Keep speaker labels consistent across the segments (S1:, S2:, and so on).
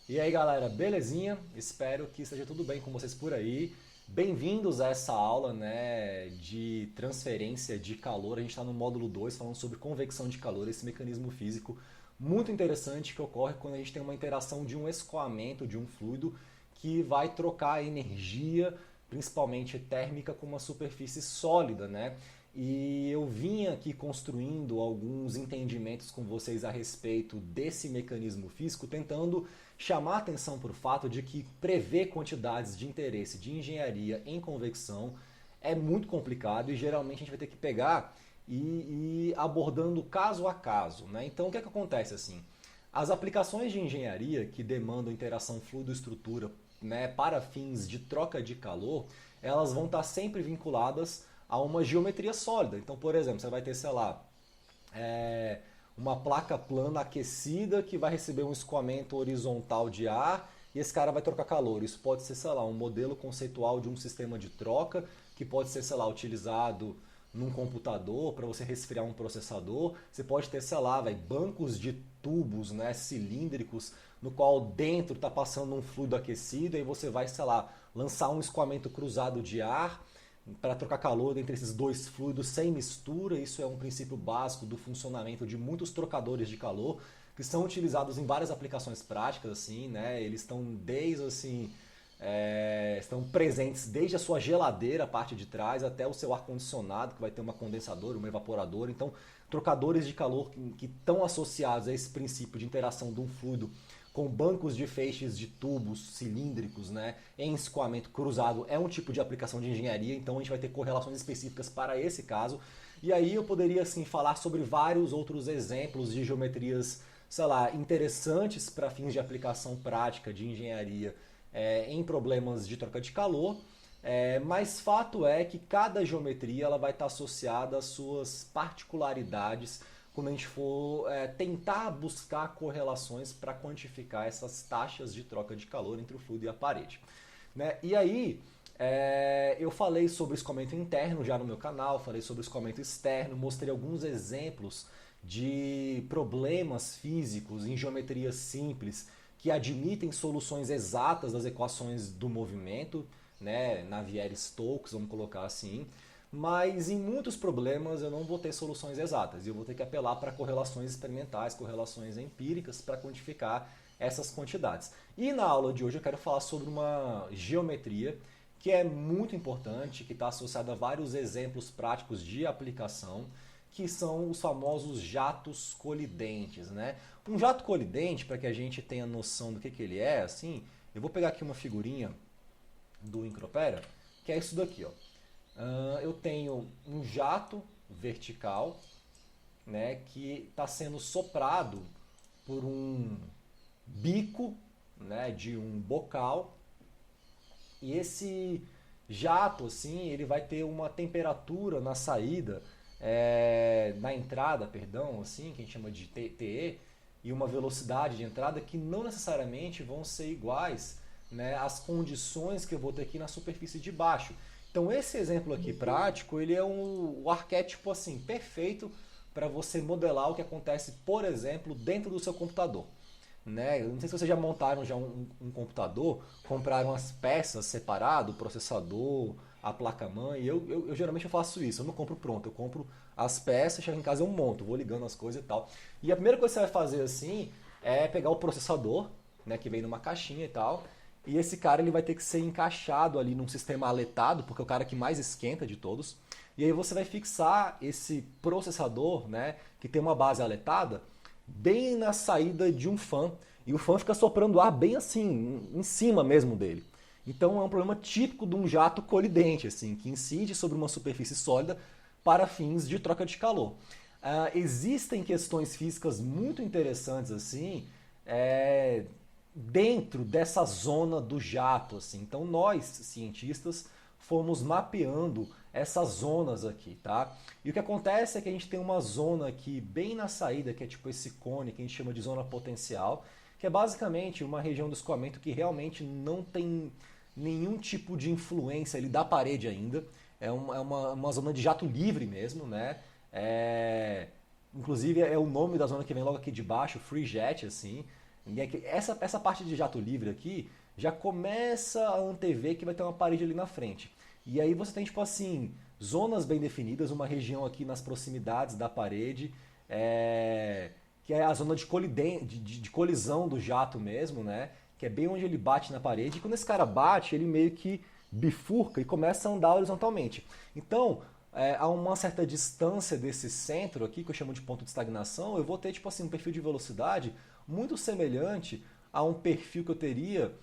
S1: E aí galera, belezinha? Espero que esteja tudo bem com vocês por aí. Bem-vindos a essa aula, né, de transferência de calor. A gente está no módulo 2 falando sobre convecção de calor, esse mecanismo físico muito interessante que ocorre quando a gente tem uma interação de um escoamento de um fluido que vai trocar energia, principalmente térmica, com uma superfície sólida, né? E eu vim aqui construindo alguns entendimentos com vocês a respeito desse mecanismo físico, tentando chamar atenção para o fato de que prever quantidades de interesse de engenharia em convecção é muito complicado e geralmente a gente vai ter que pegar e ir abordando caso a caso, né? Então o que é que acontece assim? As aplicações de engenharia que demandam interação fluido-estrutura, né, para fins de troca de calor, elas vão estar sempre vinculadas a uma geometria sólida. Então, por exemplo, você vai ter, sei lá, uma placa plana aquecida que vai receber um escoamento horizontal de ar e esse cara vai trocar calor. Isso pode ser, sei lá, um modelo conceitual de um sistema de troca que pode ser, sei lá, utilizado num computador para você resfriar um processador. Você pode ter, sei lá, bancos de tubos, né, cilíndricos, no qual dentro está passando um fluido aquecido e aí você vai, sei lá, lançar um escoamento cruzado de ar para trocar calor entre esses dois fluidos sem mistura. Isso é um princípio básico do funcionamento de muitos trocadores de calor que são utilizados em várias aplicações práticas, assim, né? Eles estão estão presentes desde a sua geladeira, a parte de trás, até o seu ar-condicionado, que vai ter uma condensadora, uma evaporadora. Então, trocadores de calor que estão associados a esse princípio de interação de um fluido com bancos de feixes de tubos cilíndricos, né, em escoamento cruzado, é um tipo de aplicação de engenharia, então a gente vai ter correlações específicas para esse caso. E aí eu poderia assim falar sobre vários outros exemplos de geometrias, sei lá, interessantes para fins de aplicação prática de engenharia em problemas de troca de calor. Mas fato é que cada geometria ela vai estar associada às suas particularidades quando a gente for tentar buscar correlações para quantificar essas taxas de troca de calor entre o fluido e a parede. Né? E aí, eu falei sobre escoamento interno já no meu canal, falei sobre escoamento externo, mostrei alguns exemplos de problemas físicos em geometria simples que admitem soluções exatas das equações do movimento, né? Navier-Stokes, vamos colocar assim. Mas em muitos problemas eu não vou ter soluções exatas e eu vou ter que apelar para correlações experimentais, correlações empíricas para quantificar essas quantidades. E na aula de hoje eu quero falar sobre uma geometria que é muito importante, que está associada a vários exemplos práticos de aplicação, que são os famosos jatos colidentes, né? Um jato colidente, para que a gente tenha noção do que ele é, assim, eu vou pegar aqui uma figurinha do Incropera, que é isso daqui, ó. Eu tenho um jato vertical, né, que está sendo soprado por um bico, né, de um bocal, e esse jato assim ele vai ter uma temperatura na saída, na entrada, perdão, assim que a gente chama de TE, e uma velocidade de entrada que não necessariamente vão ser iguais, né, às condições que eu vou ter aqui na superfície de baixo. Então esse exemplo aqui prático, ele é o arquétipo assim perfeito para você modelar o que acontece, por exemplo, dentro do seu computador. Né? Eu não sei se vocês já montaram já um computador, compraram as peças separado, o processador, a placa-mãe. Eu geralmente eu faço isso, eu não compro pronto, eu compro as peças, chego em casa eu monto, vou ligando as coisas e tal. E a primeira coisa que você vai fazer assim é pegar o processador, né, que vem numa caixinha e tal, e esse cara ele vai ter que ser encaixado ali num sistema aletado, porque é o cara que mais esquenta de todos. E aí você vai fixar esse processador, né, que tem uma base aletada, bem na saída de um fã. E o fã fica soprando ar bem assim, em cima mesmo dele. Então é um problema típico de um jato colidente, assim, que incide sobre uma superfície sólida para fins de troca de calor. Existem questões físicas muito interessantes assim, dentro dessa zona do jato, assim. Então nós, cientistas, fomos mapeando essas zonas aqui, tá? E o que acontece é que a gente tem uma zona aqui bem na saída, que é tipo esse cone que a gente chama de zona potencial, que é basicamente uma região do escoamento que realmente não tem nenhum tipo de influência ali da parede ainda. É uma zona de jato livre mesmo, né? Inclusive é o nome da zona que vem logo aqui de baixo, free jet, assim. E essa parte de jato livre aqui já começa a antever que vai ter uma parede ali na frente. E aí você tem, tipo assim, zonas bem definidas, uma região aqui nas proximidades da parede, que é a zona de colisão do jato mesmo, né? Que é bem onde ele bate na parede. E quando esse cara bate, ele meio que bifurca e começa a andar horizontalmente. Então, a uma certa distância desse centro aqui, que eu chamo de ponto de estagnação, eu vou ter, tipo assim, um perfil de velocidade muito semelhante a um perfil que eu teria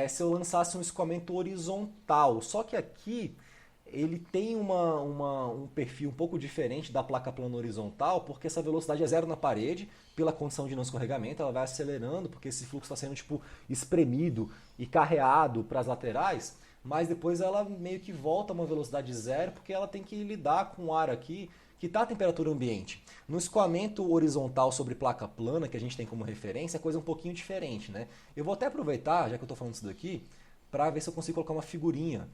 S1: se eu lançasse um escoamento horizontal. Só que aqui ele tem um perfil um pouco diferente da placa plana horizontal, porque essa velocidade é zero na parede, pela condição de não escorregamento, ela vai acelerando, porque esse fluxo está sendo tipo espremido e carreado para as laterais, mas depois ela meio que volta a uma velocidade zero, porque ela tem que lidar com o ar aqui, que está a temperatura ambiente. No escoamento horizontal sobre placa plana, que a gente tem como referência, é coisa um pouquinho diferente, né? Eu vou até aproveitar, já que eu estou falando isso daqui, para ver se eu consigo colocar uma figurinha.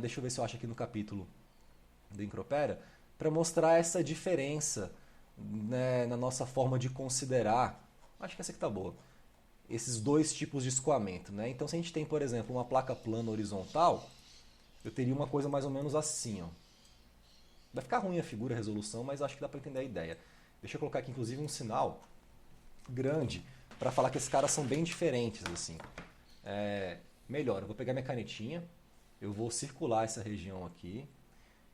S1: Deixa eu ver se eu acho aqui no capítulo do Incropera, para mostrar essa diferença, né, na nossa forma de considerar. Acho que essa aqui tá boa. Esses dois tipos de escoamento, né? Então, se a gente tem, por exemplo, uma placa plana horizontal, eu teria uma coisa mais ou menos assim, ó. Vai ficar ruim a figura, a resolução, mas acho que dá para entender a ideia. Deixa eu colocar aqui, inclusive, um sinal grande para falar que esses caras são bem diferentes, assim. Melhor, eu vou pegar minha canetinha, eu vou circular essa região aqui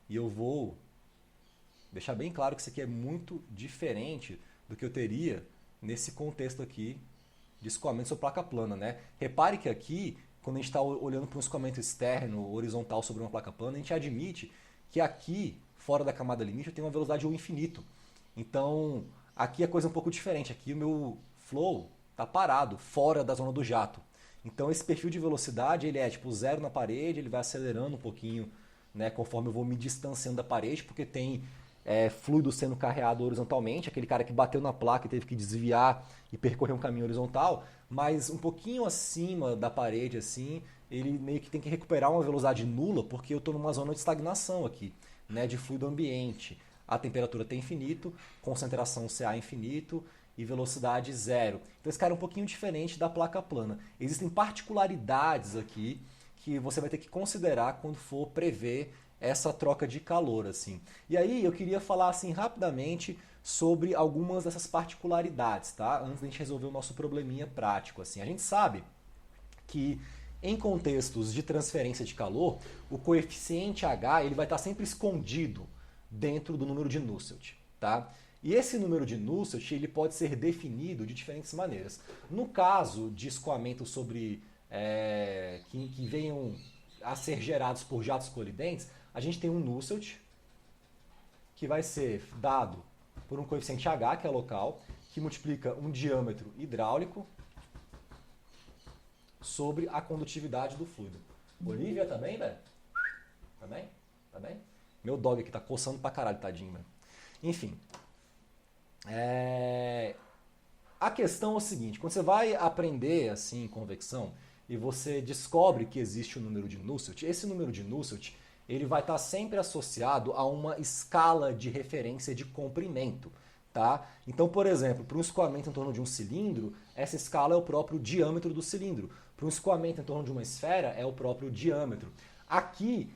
S1: e eu vou deixar bem claro que isso aqui é muito diferente do que eu teria nesse contexto aqui de escoamento sobre placa plana, né? Repare que aqui, quando a gente está olhando para um escoamento externo, horizontal sobre uma placa plana, a gente admite que aqui, fora da camada limite, eu tenho uma velocidade ao infinito. Então, aqui a coisa é um pouco diferente. Aqui o meu flow está parado, fora da zona do jato. Então, esse perfil de velocidade, ele é tipo zero na parede, ele vai acelerando um pouquinho, né, conforme eu vou me distanciando da parede, porque tem fluido sendo carreado horizontalmente, aquele cara que bateu na placa e teve que desviar e percorrer um caminho horizontal, mas um pouquinho acima da parede, assim, ele meio que tem que recuperar uma velocidade nula, porque eu estou numa zona de estagnação aqui, né, de fluido ambiente. A temperatura tem infinito, concentração CA infinito e velocidade zero. Então esse cara é um pouquinho diferente da placa plana. Existem particularidades aqui que você vai ter que considerar quando for prever essa troca de calor, assim. E aí eu queria falar assim rapidamente sobre algumas dessas particularidades, tá? Antes da gente resolver o nosso probleminha prático, assim. A gente sabe que em contextos de transferência de calor, o coeficiente H ele vai estar sempre escondido dentro do número de Nusselt, tá? E esse número de Nusselt ele pode ser definido de diferentes maneiras. No caso de escoamento sobre que venham a ser gerados por jatos colidentes, a gente tem um Nusselt que vai ser dado por um coeficiente H, que é local, que multiplica um diâmetro hidráulico sobre a condutividade do fluido. Olivia, tá bem, velho? Tá bem? Tá bem? Meu dog aqui tá coçando pra caralho, tadinho, velho. Enfim. A questão é o seguinte, quando você vai aprender assim convecção e você descobre que existe um número de Nusselt, esse número de Nusselt ele vai estar sempre associado a uma escala de referência de comprimento. Tá? Então, por exemplo, para um escoamento em torno de um cilindro, essa escala é o próprio diâmetro do cilindro. Para um escoamento em torno de uma esfera, é o próprio diâmetro. Aqui,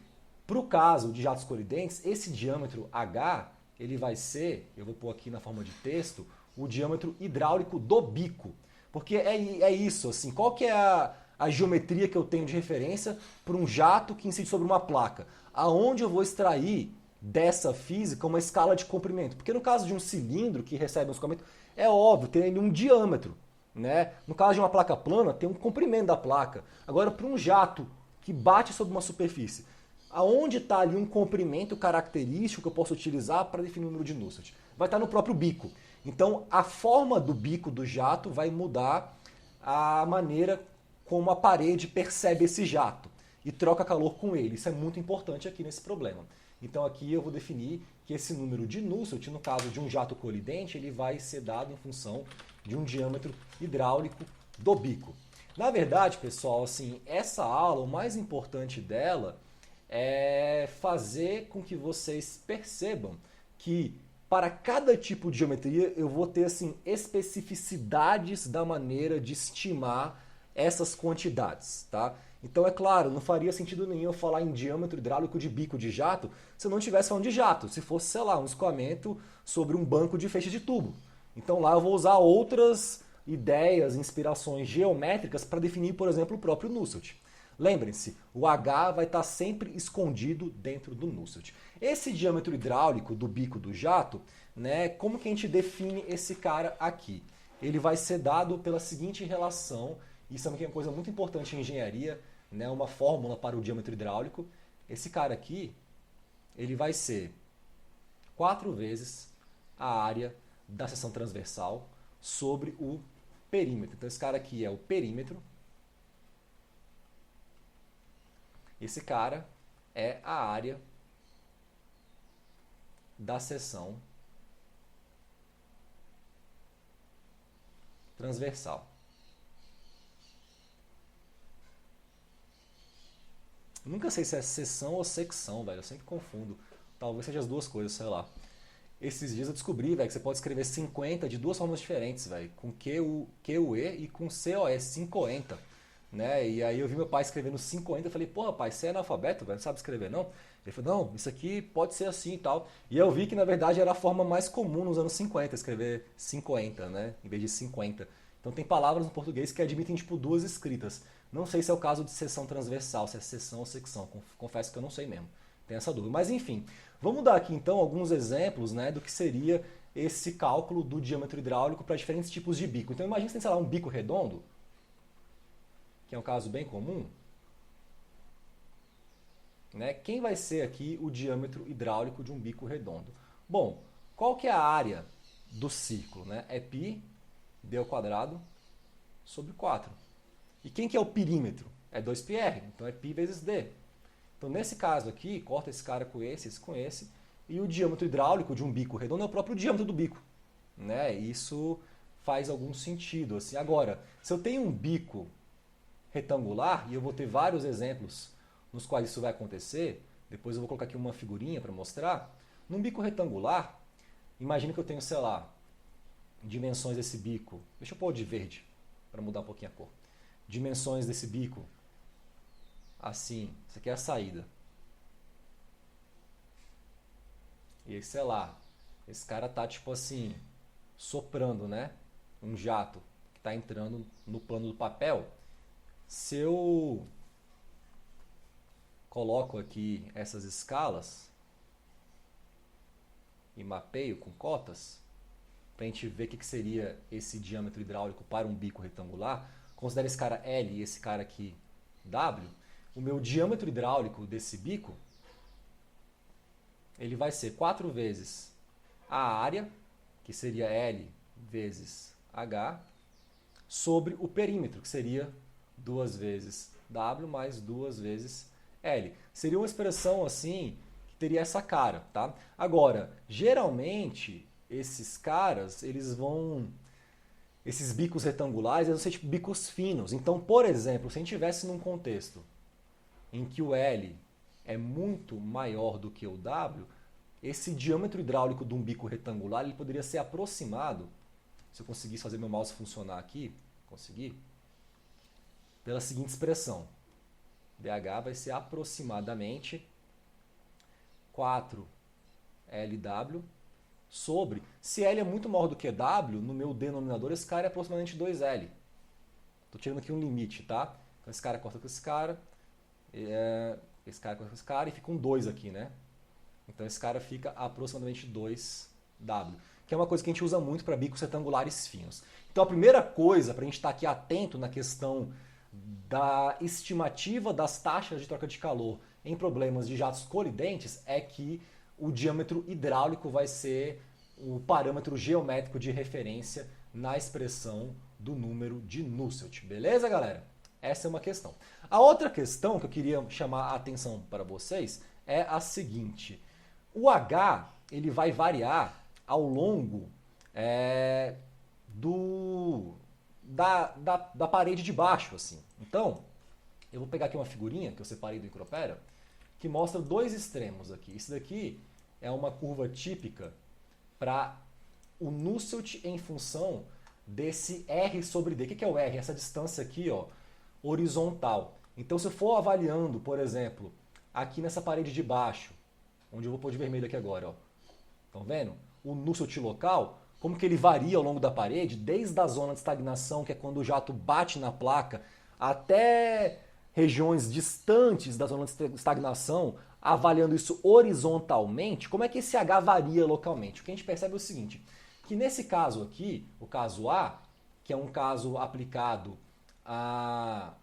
S1: para o caso de jatos colidentes, esse diâmetro H ele vai ser, eu vou pôr aqui na forma de texto, o diâmetro hidráulico do bico. Porque é isso, assim, qual que é a geometria que eu tenho de referência para um jato que incide sobre uma placa? Aonde eu vou extrair dessa física uma escala de comprimento? Porque no caso de um cilindro que recebe um escoamento, é óbvio, tem ali um diâmetro. Né? No caso de uma placa plana, tem um comprimento da placa. Agora, para um jato que bate sobre uma superfície, aonde está ali um comprimento característico que eu posso utilizar para definir o número de Nusselt? Vai estar no próprio bico. Então, a forma do bico do jato vai mudar a maneira como a parede percebe esse jato e troca calor com ele. Isso é muito importante aqui nesse problema. Então, aqui eu vou definir que esse número de Nusselt, no caso de um jato colidente, ele vai ser dado em função de um diâmetro hidráulico do bico. Na verdade, pessoal, assim, essa aula, o mais importante dela é fazer com que vocês percebam que para cada tipo de geometria eu vou ter assim especificidades da maneira de estimar essas quantidades, tá? Então é claro, não faria sentido nenhum eu falar em diâmetro hidráulico de bico de jato se eu não estivesse falando de jato, se fosse, sei lá, um escoamento sobre um banco de feixe de tubo. Então lá eu vou usar outras ideias, inspirações geométricas para definir, por exemplo, o próprio Nusselt. Lembrem-se, o H vai estar sempre escondido dentro do Nusselt. Esse diâmetro hidráulico do bico do jato, né, como que a gente define esse cara aqui? Ele vai ser dado pela seguinte relação, isso é uma coisa muito importante em engenharia, né, uma fórmula para o diâmetro hidráulico. Esse cara aqui, ele vai ser 4 vezes a área da seção transversal sobre o perímetro. Então esse cara aqui é o perímetro. Esse cara é a área da seção transversal. Eu nunca sei se é seção ou secção, velho. Eu sempre confundo. Talvez seja as duas coisas, sei lá. Esses dias eu descobri, velho, que você pode escrever 50 de duas formas diferentes, velho. Com QUE e com COE, 50. Né? E aí eu vi meu pai escrevendo 50, eu falei, pô, pai, você é analfabeto, velho, não sabe escrever, não? Ele falou, não, isso aqui pode ser assim e tal. E eu vi que, na verdade, era a forma mais comum nos anos 50, escrever 50, né? Em vez de 50. Então tem palavras no português que admitem, tipo, duas escritas. Não sei se é o caso de seção transversal, se é seção ou secção. Confesso que eu não sei mesmo. Tem essa dúvida. Mas, enfim, vamos dar aqui, então, alguns exemplos, né, do que seria esse cálculo do diâmetro hidráulico para diferentes tipos de bico. Então, imagina que você tem, sei lá, um bico redondo, que é um caso bem comum, né? Quem vai ser aqui o diâmetro hidráulico de um bico redondo? Bom, qual que é a área do círculo? Né? É π d ao quadrado sobre 4. E quem que é o perímetro? É 2πr, então é π vezes d. Então nesse caso aqui, corta esse cara com esse com esse, e o diâmetro hidráulico de um bico redondo é o próprio diâmetro do bico. Né? Isso faz algum sentido. Assim. Agora, se eu tenho um bico retangular, e eu vou ter vários exemplos nos quais isso vai acontecer, depois eu vou colocar aqui uma figurinha para mostrar. Num bico retangular, imagina que eu tenho, sei lá, dimensões desse bico, deixa eu pôr de verde, para mudar um pouquinho a cor. Dimensões desse bico, assim, isso aqui é a saída. E sei lá, esse cara tá tipo assim, soprando, né? Um jato que está entrando no plano do papel. Se eu coloco aqui essas escalas e mapeio com cotas, para a gente ver o que seria esse diâmetro hidráulico para um bico retangular, considera esse cara L e esse cara aqui W, o meu diâmetro hidráulico desse bico, ele vai ser 4 vezes a área, que seria L vezes H, sobre o perímetro, que seria 2 vezes W mais 2 vezes L. Seria uma expressão assim que teria essa cara, tá? Agora, geralmente esses caras, esses bicos retangulares, eles vão ser tipo bicos finos. Então, por exemplo, se a gente tivesse num contexto em que o L é muito maior do que o W, esse diâmetro hidráulico de um bico retangular, ele poderia ser aproximado, se eu conseguisse fazer meu mouse funcionar aqui, conseguir, pela seguinte expressão. BH vai ser aproximadamente 4LW sobre, se L é muito maior do que W, no meu denominador esse cara é aproximadamente 2L. Estou tirando aqui um limite, tá? Então esse cara corta com esse cara, esse cara corta com esse cara e fica um 2 aqui, né? Então esse cara fica aproximadamente 2W, que é uma coisa que a gente usa muito para bicos retangulares finos. Então a primeira coisa para a gente estar aqui atento na questão da estimativa das taxas de troca de calor em problemas de jatos colidentes é que o diâmetro hidráulico vai ser o parâmetro geométrico de referência na expressão do número de Nusselt. Beleza, galera? Essa é uma questão. A outra questão que eu queria chamar a atenção para vocês é a seguinte. O H ele vai variar ao longo da parede de baixo. Assim. Então, eu vou pegar aqui uma figurinha que eu separei do Micropera que mostra dois extremos aqui. Isso daqui é uma curva típica para o Nusselt em função desse R sobre D. O que é o R? Essa distância aqui, ó, horizontal. Então, se eu for avaliando, por exemplo, aqui nessa parede de baixo, onde eu vou pôr de vermelho aqui agora, ó. Estão vendo? O Nusselt local, como que ele varia ao longo da parede, desde a zona de estagnação, que é quando o jato bate na placa, até regiões distantes da zona de estagnação, avaliando isso horizontalmente, como é que esse H varia localmente? O que a gente percebe é o seguinte, que nesse caso aqui, o caso A, que é um caso aplicado a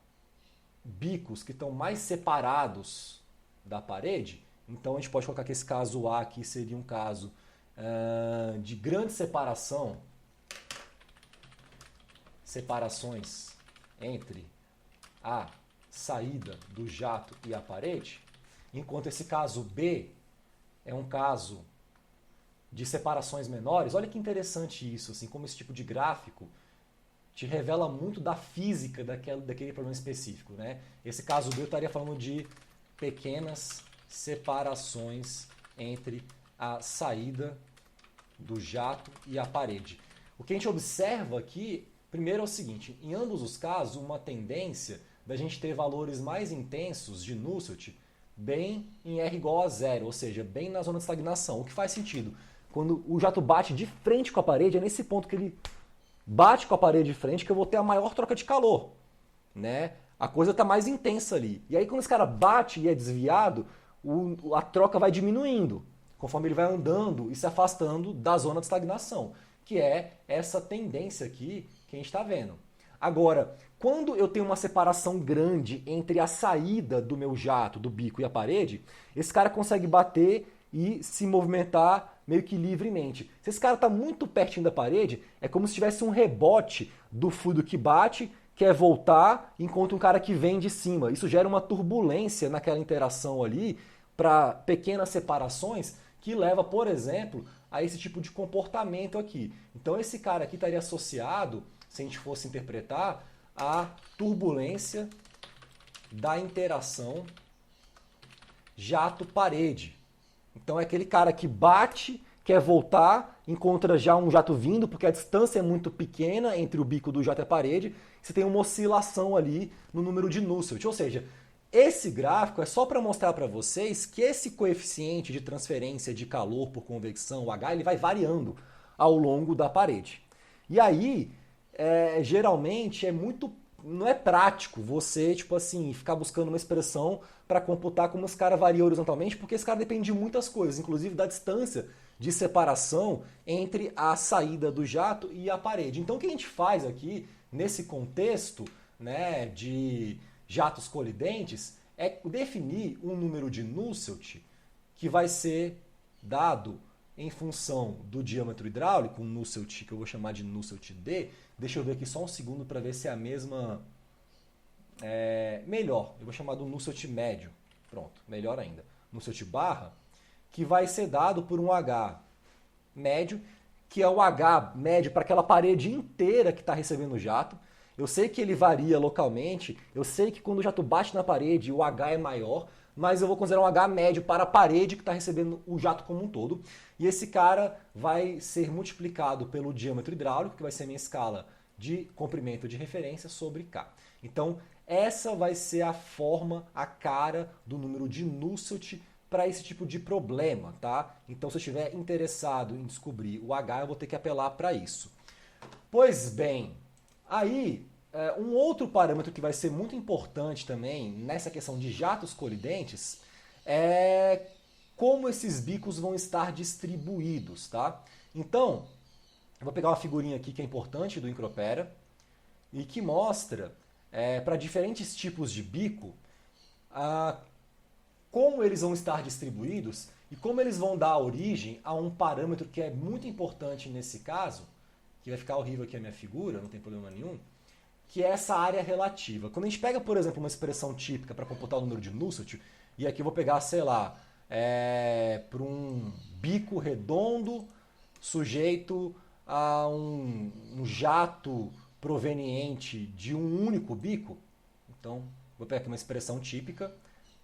S1: bicos que estão mais separados da parede, então a gente pode colocar que esse caso A aqui seria um caso de grande separações entre a saída do jato e a parede, enquanto esse caso B é um caso de separações menores. Olha que interessante isso, assim, como esse tipo de gráfico te revela muito da física daquele problema específico, né? Esse caso B eu estaria falando de pequenas separações entre a saída do jato e a parede. O que a gente observa aqui, primeiro é o seguinte, em ambos os casos, uma tendência da gente ter valores mais intensos de Nusselt bem em R igual a zero, ou seja, bem na zona de estagnação, o que faz sentido. Quando o jato bate de frente com a parede, é nesse ponto que ele bate com a parede de frente que eu vou ter a maior troca de calor, né? A coisa está mais intensa ali. E aí quando esse cara bate e é desviado, a troca vai diminuindo, conforme ele vai andando e se afastando da zona de estagnação, que é essa tendência aqui que a gente está vendo. Agora, quando eu tenho uma separação grande entre a saída do meu jato, do bico e a parede, esse cara consegue bater e se movimentar meio que livremente. Se esse cara está muito pertinho da parede, é como se tivesse um rebote do fluido que bate, quer voltar, encontra um cara que vem de cima. Isso gera uma turbulência naquela interação ali para pequenas separações que leva, por exemplo, a esse tipo de comportamento aqui. Então esse cara aqui estaria associado, se a gente fosse interpretar, à turbulência da interação jato-parede. Então é aquele cara que bate, quer voltar, encontra já um jato vindo, porque a distância é muito pequena entre o bico do jato e a parede, você tem uma oscilação ali no número de Nusselt. Ou seja, esse gráfico é só para mostrar para vocês que esse coeficiente de transferência de calor por convecção, o H, ele vai variando ao longo da parede. E aí, geralmente, não é prático você, tipo assim, ficar buscando uma expressão para computar como esse cara varia horizontalmente, porque esse cara depende de muitas coisas, inclusive da distância de separação entre a saída do jato e a parede. Então o que a gente faz aqui, nesse contexto, né, de jatos colidentes, é definir um número de Nusselt que vai ser dado em função do diâmetro hidráulico, um Nusselt que eu vou chamar de Nusselt D. Deixa eu ver aqui só um segundo para ver se é a mesma... melhor, eu vou chamar do Nusselt médio. Pronto, melhor ainda. Nusselt barra, que vai ser dado por um H médio, que é o H médio para aquela parede inteira que está recebendo o jato. Eu sei que ele varia localmente, eu sei que quando o jato bate na parede o H é maior, mas eu vou considerar um H médio para a parede que está recebendo o jato como um todo. E esse cara vai ser multiplicado pelo diâmetro hidráulico, que vai ser a minha escala de comprimento de referência sobre K. Então, essa vai ser a forma, a cara do número de Nusselt para esse tipo de problema, tá? Então, se eu estiver interessado em descobrir o H, eu vou ter que apelar para isso. Pois bem, aí, um outro parâmetro que vai ser muito importante também nessa questão de jatos colidentes é como esses bicos vão estar distribuídos, tá? Então, eu vou pegar uma figurinha aqui que é importante do Incropera e que mostra para diferentes tipos de bico como eles vão estar distribuídos e como eles vão dar origem a um parâmetro que é muito importante nesse caso, que vai ficar horrível aqui a minha figura, não tem problema nenhum, que é essa área relativa. Quando a gente pega, por exemplo, uma expressão típica para computar o número de Nusselt, e aqui eu vou pegar, sei lá, para um bico redondo sujeito a um jato proveniente de um único bico, então vou pegar aqui uma expressão típica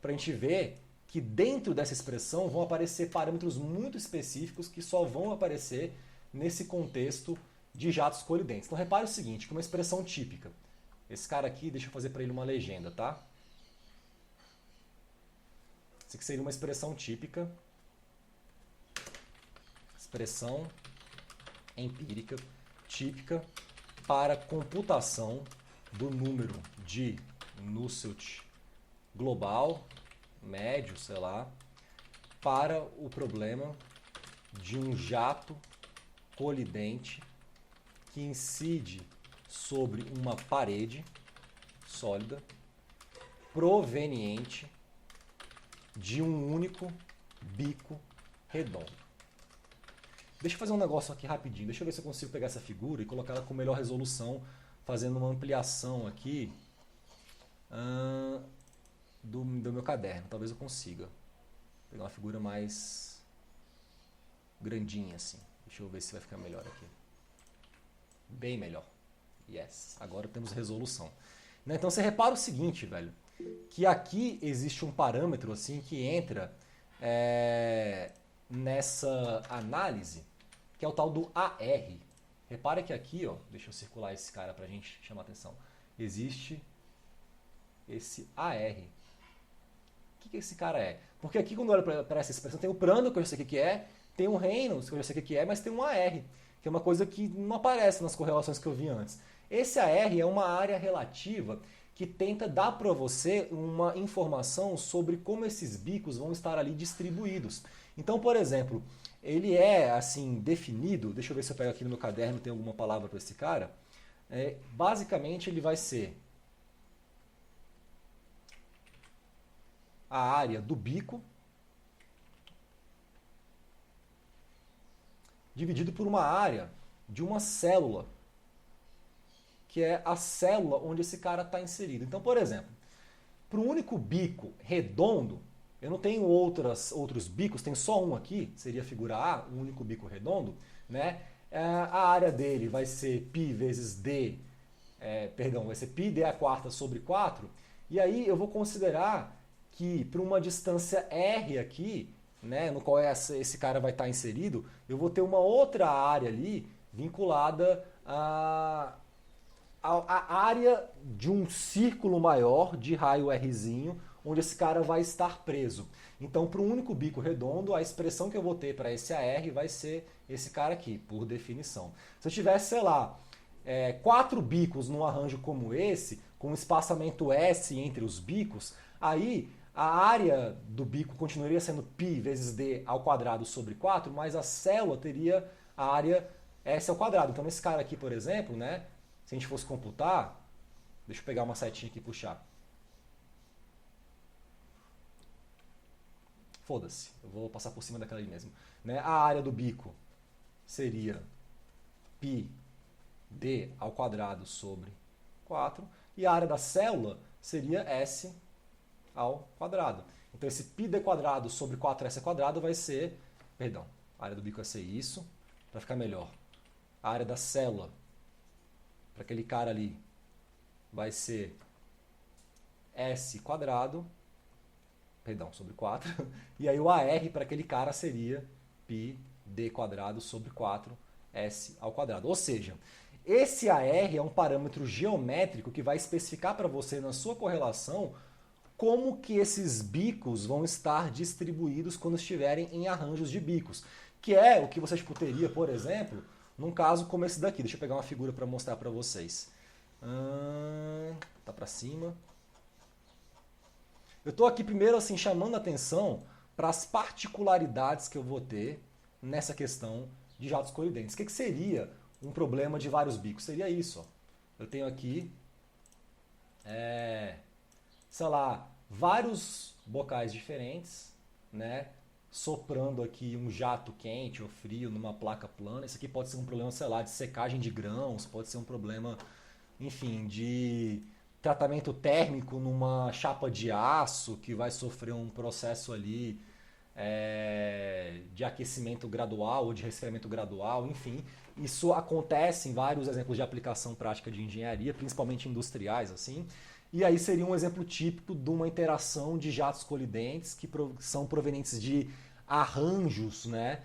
S1: para a gente ver que dentro dessa expressão vão aparecer parâmetros muito específicos que só vão aparecer nesse contexto de jatos colidentes. Então repare o seguinte, que uma expressão típica. Esse cara aqui, deixa eu fazer para ele uma legenda, tá? Isso aqui seria uma expressão típica. Expressão empírica típica para computação do número de Nusselt global, médio, sei lá, para o problema de um jato colidente que incide sobre uma parede sólida proveniente de um único bico redondo. Deixa eu fazer um negócio aqui rapidinho. Deixa eu ver se eu consigo pegar essa figura e colocar ela com melhor resolução, fazendo uma ampliação aqui do meu caderno. Talvez eu consiga pegar uma figura mais grandinha assim. Deixa eu ver se vai ficar melhor aqui. Bem melhor. Yes. Agora temos resolução. Então você repara o seguinte, velho, que aqui existe um parâmetro assim que entra nessa análise, que é o tal do AR. Repara que aqui, ó, deixa eu circular esse cara pra gente chamar a atenção. Existe esse AR. O que esse cara é? Porque aqui, quando eu olho para essa expressão, tem o prano, que eu já sei o que é, tem o Reynolds, que eu já sei o que é, mas tem um AR, que é uma coisa que não aparece nas correlações que eu vi antes. Esse AR é uma área relativa que tenta dar para você uma informação sobre como esses bicos vão estar ali distribuídos. Então, por exemplo, ele é assim definido, deixa eu ver se eu pego aqui no meu caderno, tem alguma palavra para esse cara. Basicamente ele vai ser a área do bico dividido por uma área de uma célula, que é a célula onde esse cara está inserido. Então, por exemplo, para um único bico redondo, eu não tenho outros bicos, tem só um aqui, seria a figura A, um único bico redondo, né? A área dele vai ser π vezes d, vai ser π d a quarta sobre 4, e aí eu vou considerar que para uma distância r aqui, né, no qual esse cara vai estar inserido, eu vou ter uma outra área ali vinculada a área de um círculo maior de raio Rzinho, onde esse cara vai estar preso. Então, para um único bico redondo, a expressão que eu vou ter para esse AR vai ser esse cara aqui, por definição. Se eu tivesse, sei lá, 4 bicos num arranjo como esse, com um espaçamento S entre os bicos, aí a área do bico continuaria sendo π vezes d ao quadrado sobre 4, mas a célula teria a área S ao quadrado. Então, nesse cara aqui, por exemplo, né, se a gente fosse computar, deixa eu pegar uma setinha aqui e puxar. Foda-se, eu vou passar por cima daquela ali mesmo. Né? A área do bico seria π d ao quadrado sobre 4, e a área da célula seria S ao quadrado. Então esse πd quadrado sobre 4s quadrado vai ser, perdão, a área do bico vai ser isso, para ficar melhor. A área da célula, para aquele cara ali, vai ser S quadrado, perdão, sobre 4, e aí o AR para aquele cara seria π d quadrado sobre 4s ao quadrado. Ou seja, esse AR é um parâmetro geométrico que vai especificar para você na sua correlação como que esses bicos vão estar distribuídos quando estiverem em arranjos de bicos, que é o que você teria, por exemplo, num caso como esse daqui. Deixa eu pegar uma figura para mostrar para vocês. Tá para cima. Eu estou aqui primeiro assim chamando a atenção para as particularidades que eu vou ter nessa questão de jatos colidentes. O que seria um problema de vários bicos? Seria isso. Ó. Eu tenho aqui, sei lá, vários bocais diferentes, né, soprando aqui um jato quente ou frio numa placa plana. Isso aqui pode ser um problema, sei lá, de secagem de grãos, pode ser um problema, enfim, de tratamento térmico numa chapa de aço que vai sofrer um processo ali de aquecimento gradual ou de resfriamento gradual, enfim. Isso acontece em vários exemplos de aplicação prática de engenharia, principalmente industriais, assim. E aí seria um exemplo típico de uma interação de jatos colidentes que são provenientes de arranjos, né,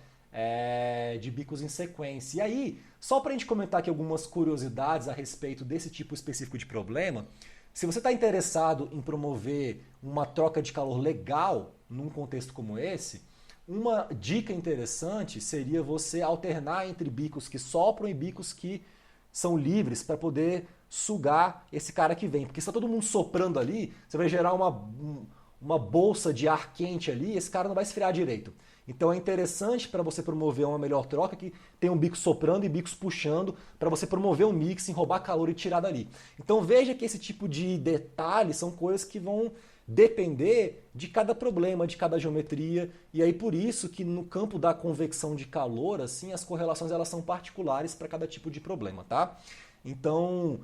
S1: de bicos em sequência. E aí, só para a gente comentar aqui algumas curiosidades a respeito desse tipo específico de problema, se você está interessado em promover uma troca de calor legal num contexto como esse, uma dica interessante seria você alternar entre bicos que sopram e bicos que são livres para poder sugar esse cara que vem. Porque se está todo mundo soprando ali, você vai gerar uma bolsa de ar quente ali e esse cara não vai esfriar direito. Então é interessante para você promover uma melhor troca que tem um bico soprando e bicos puxando para você promover um mix, roubar calor e tirar dali. Então veja que esse tipo de detalhes são coisas que vão depender de cada problema, de cada geometria, e aí por isso que no campo da convecção de calor, assim, as correlações elas são particulares para cada tipo de problema, tá? Então,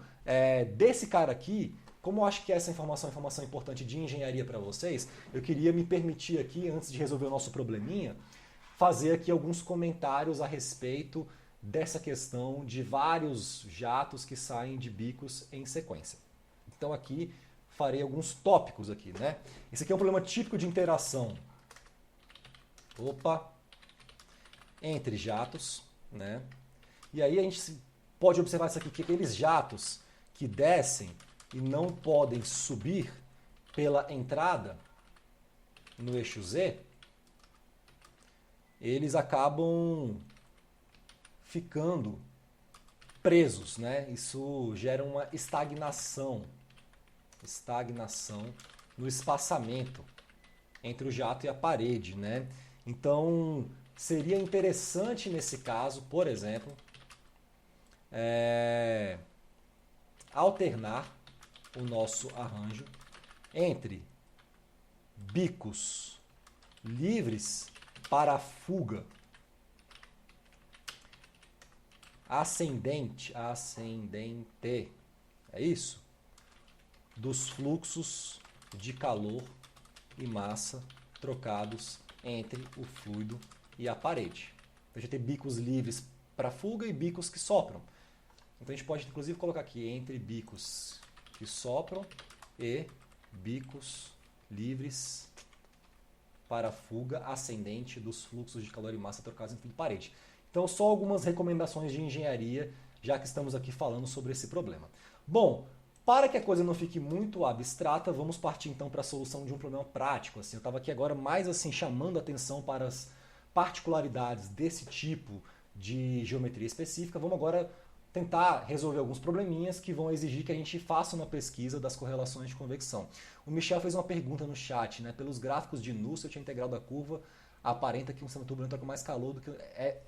S1: desse cara aqui, como eu acho que essa informação é informação importante de engenharia para vocês, eu queria me permitir aqui, antes de resolver o nosso probleminha, fazer aqui alguns comentários a respeito dessa questão de vários jatos que saem de bicos em sequência. Então aqui farei alguns tópicos aqui, né? Esse aqui é um problema típico de interação. Entre jatos, né? E aí a gente pode observar isso aqui, que aqueles jatos que descem e não podem subir pela entrada no eixo Z, eles acabam ficando presos, né? Isso gera uma estagnação no espaçamento entre o jato e a parede, né? Então, seria interessante nesse caso, por exemplo, alternar o nosso arranjo entre bicos livres para a fuga ascendente, é isso? Dos fluxos de calor e massa trocados entre o fluido e a parede. Então, a gente tem bicos livres para fuga e bicos que sopram. Então a gente pode inclusive colocar aqui entre bicos que sopram e bicos livres para fuga ascendente dos fluxos de calor e massa trocados entre fluido e parede. Então só algumas recomendações de engenharia, já que estamos aqui falando sobre esse problema. Bom, para que a coisa não fique muito abstrata, vamos partir então para a solução de um problema prático. Assim, eu estava aqui agora mais assim chamando a atenção para as particularidades desse tipo de geometria específica. Vamos agora tentar resolver alguns probleminhas que vão exigir que a gente faça uma pesquisa das correlações de convecção. O Michel fez uma pergunta no chat, né? Pelos gráficos de Nusselt, a integral da curva aparenta que um sistema turbulento troca mais calor do que...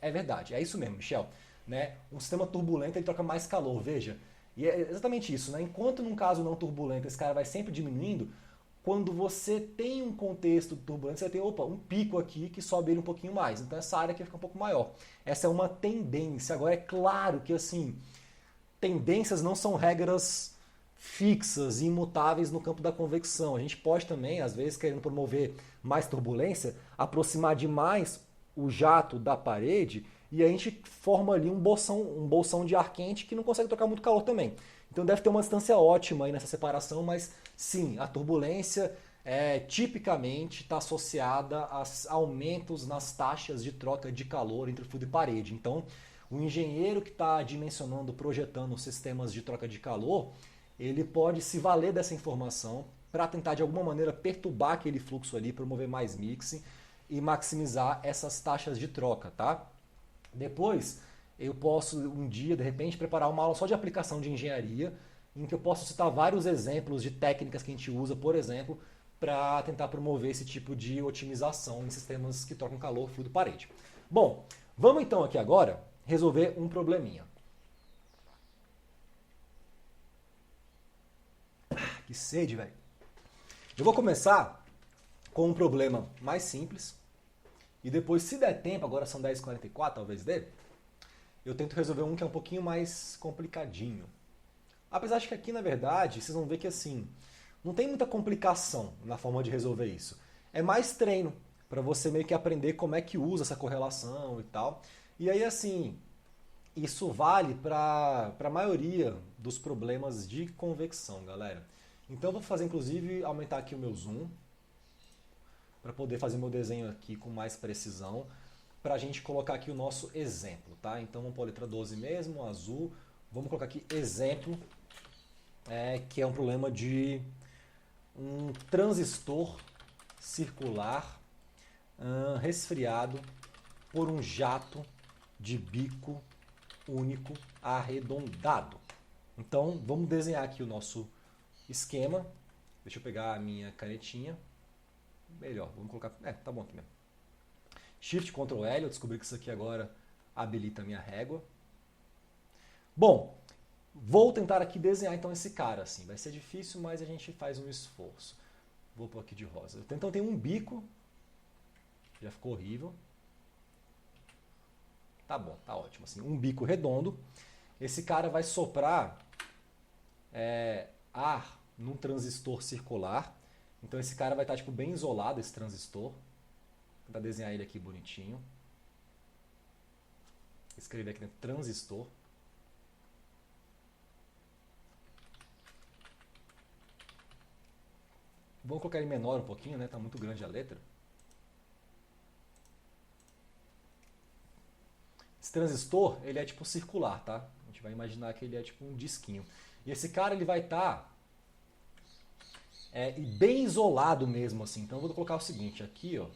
S1: É verdade, é isso mesmo, Michel. Né? Um sistema turbulento ele troca mais calor, veja. E é exatamente isso, né? Enquanto num caso não turbulento esse cara vai sempre diminuindo, quando você tem um contexto turbulento, você tem um pico aqui que sobe ele um pouquinho mais. Então essa área aqui fica um pouco maior. Essa é uma tendência. Agora é claro que assim, tendências não são regras fixas e imutáveis no campo da convecção. A gente pode também, às vezes, querendo promover mais turbulência, aproximar demais o jato da parede e a gente forma ali um bolsão de ar quente que não consegue trocar muito calor também. Então deve ter uma distância ótima aí nessa separação, mas sim, a turbulência tipicamente está associada a aumentos nas taxas de troca de calor entre fluido e parede. Então, o engenheiro que está dimensionando, projetando sistemas de troca de calor, ele pode se valer dessa informação para tentar de alguma maneira perturbar aquele fluxo ali, promover mais mixing e maximizar essas taxas de troca, tá? Depois, eu posso um dia, de repente, preparar uma aula só de aplicação de engenharia, em que eu posso citar vários exemplos de técnicas que a gente usa, por exemplo, para tentar promover esse tipo de otimização em sistemas que trocam calor, fluido, parede. Bom, vamos então aqui agora resolver um probleminha. Que sede, velho. Eu vou começar com um problema mais simples e depois, se der tempo, agora são 10h44, talvez dê, eu tento resolver um que é um pouquinho mais complicadinho. Apesar de que aqui, na verdade, vocês vão ver que assim, não tem muita complicação na forma de resolver isso. É mais treino, para você meio que aprender como é que usa essa correlação e tal. E aí, assim, Isso vale para a maioria dos problemas de convecção, galera. Então eu vou fazer, inclusive, aumentar aqui o meu zoom para poder fazer meu desenho aqui com mais precisão, para a gente colocar aqui o nosso exemplo, tá? Então vamos pôr a letra 12 mesmo, azul. Vamos colocar aqui exemplo, que é um problema de um transistor circular resfriado por um jato de bico único arredondado. Então vamos desenhar aqui o nosso esquema. Deixa eu pegar a minha canetinha. Melhor, vamos colocar... tá bom aqui mesmo. Shift Ctrl L, eu descobri que isso aqui agora habilita a minha régua. Bom, vou tentar aqui desenhar então esse cara assim. Vai ser difícil, mas a gente faz um esforço. Vou pôr aqui de rosa. Então tem um bico. Já ficou horrível. Tá bom, tá ótimo. Assim, um bico redondo. Esse cara vai soprar ar num transistor circular. Então esse cara vai estar tipo, bem isolado, esse transistor. Vou tentar desenhar ele aqui bonitinho. Escrever aqui dentro, transistor. Vamos colocar ele menor um pouquinho, né? Tá muito grande a letra. Esse transistor, ele é tipo circular, tá? A gente vai imaginar que ele é tipo um disquinho. E esse cara, ele vai estar bem isolado mesmo, assim. Então eu vou colocar o seguinte, aqui, ó.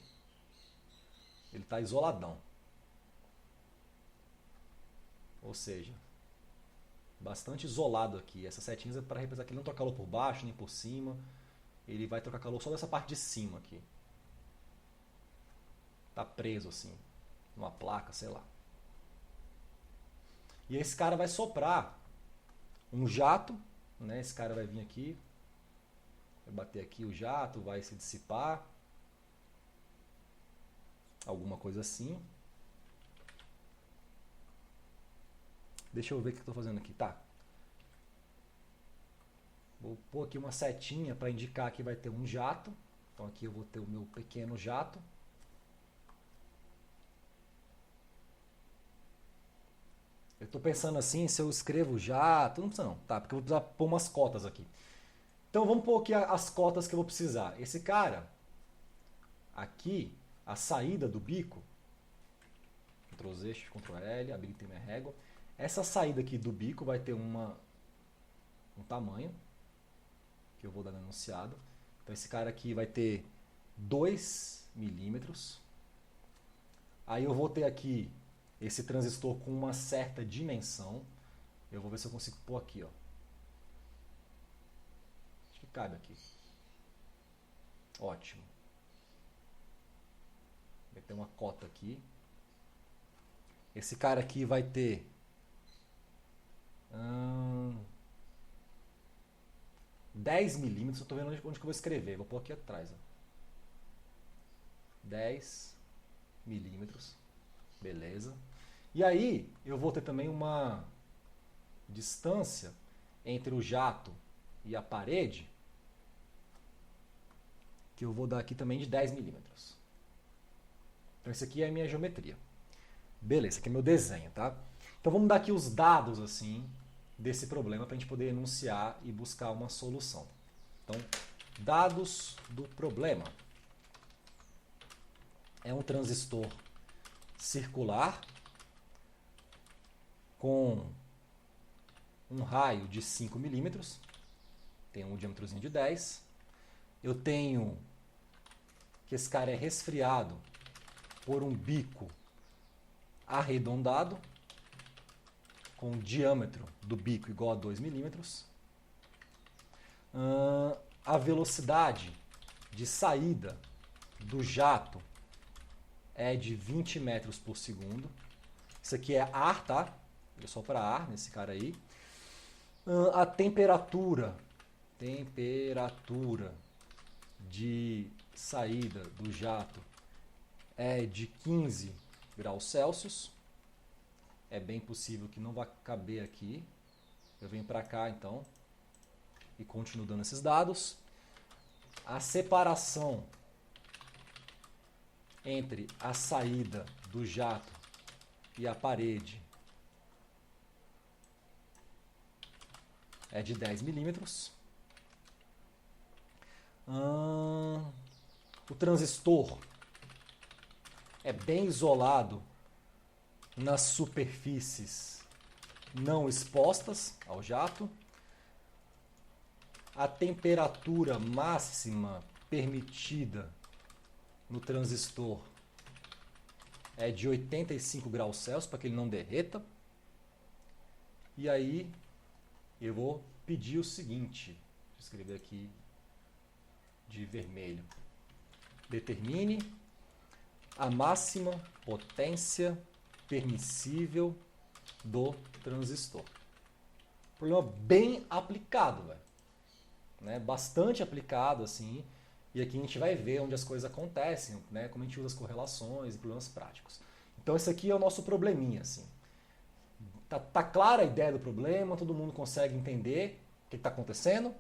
S1: Ele está isoladão. Ou seja, bastante isolado aqui. Essa setinha é para representar que ele não troca calor por baixo, nem por cima. Ele vai trocar calor só dessa parte de cima aqui. Tá preso assim, numa placa, sei lá. E esse cara vai soprar um jato, né? Esse cara vai vir aqui, vai bater aqui o jato, vai se dissipar. Alguma coisa assim. Deixa eu ver o que eu estou fazendo aqui. Tá. Vou pôr aqui uma setinha para indicar que vai ter um jato. Então aqui eu vou ter o meu pequeno jato. Eu estou pensando assim, se eu escrevo jato, não precisa não, tá? Porque eu vou precisar pôr umas cotas aqui. Então vamos pôr aqui as cotas que eu vou precisar. Esse cara, aqui, a saída do bico, Ctrl Z, Ctrl L, habilitei minha régua. Essa saída aqui do bico vai ter um tamanho, que eu vou dar no enunciado. Então esse cara aqui vai ter 2 milímetros. Aí eu vou ter aqui esse transistor com uma certa dimensão. Eu vou ver se eu consigo pôr aqui, ó. Acho que cabe aqui. Ótimo. Vai ter uma cota aqui. Esse cara aqui vai ter 10 milímetros. Eu estou vendo onde que eu vou escrever. Vou pôr aqui atrás. Ó. 10 milímetros. Beleza. E aí eu vou ter também uma distância entre o jato e a parede, que eu vou dar aqui também de 10 milímetros. Então isso aqui é a minha geometria. Beleza, esse aqui é meu desenho, tá? Então vamos dar aqui os dados assim desse problema para a gente poder enunciar e buscar uma solução. Então, dados do problema. É um transistor circular com um raio de 5 milímetros, tem um diâmetrozinho de 10. Eu tenho que esse cara é resfriado por um bico arredondado, com o diâmetro do bico igual a 2 milímetros. A velocidade de saída do jato é de 20 metros por segundo. Isso aqui é ar, tá? Ele sopra ar nesse cara aí. A temperatura de saída do jato é de 15 graus Celsius. É bem possível que não vá caber aqui. Eu venho para cá então e continuo dando esses dados. A separação entre a saída do jato e a parede é de 10 milímetros. O transistor é bem isolado nas superfícies não expostas ao jato. A temperatura máxima permitida no transistor é de 85 graus Celsius, para que ele não derreta. E aí eu vou pedir o seguinte, deixa eu escrever aqui de vermelho. Determine a máxima potência permissível do transistor. Problema bem aplicado, velho. Né? Bastante aplicado, assim. E aqui a gente vai ver onde as coisas acontecem, né? Como a gente usa as correlações e problemas práticos. Então esse aqui é o nosso probleminha, assim. Tá clara a ideia do problema, todo mundo consegue entender o que está acontecendo?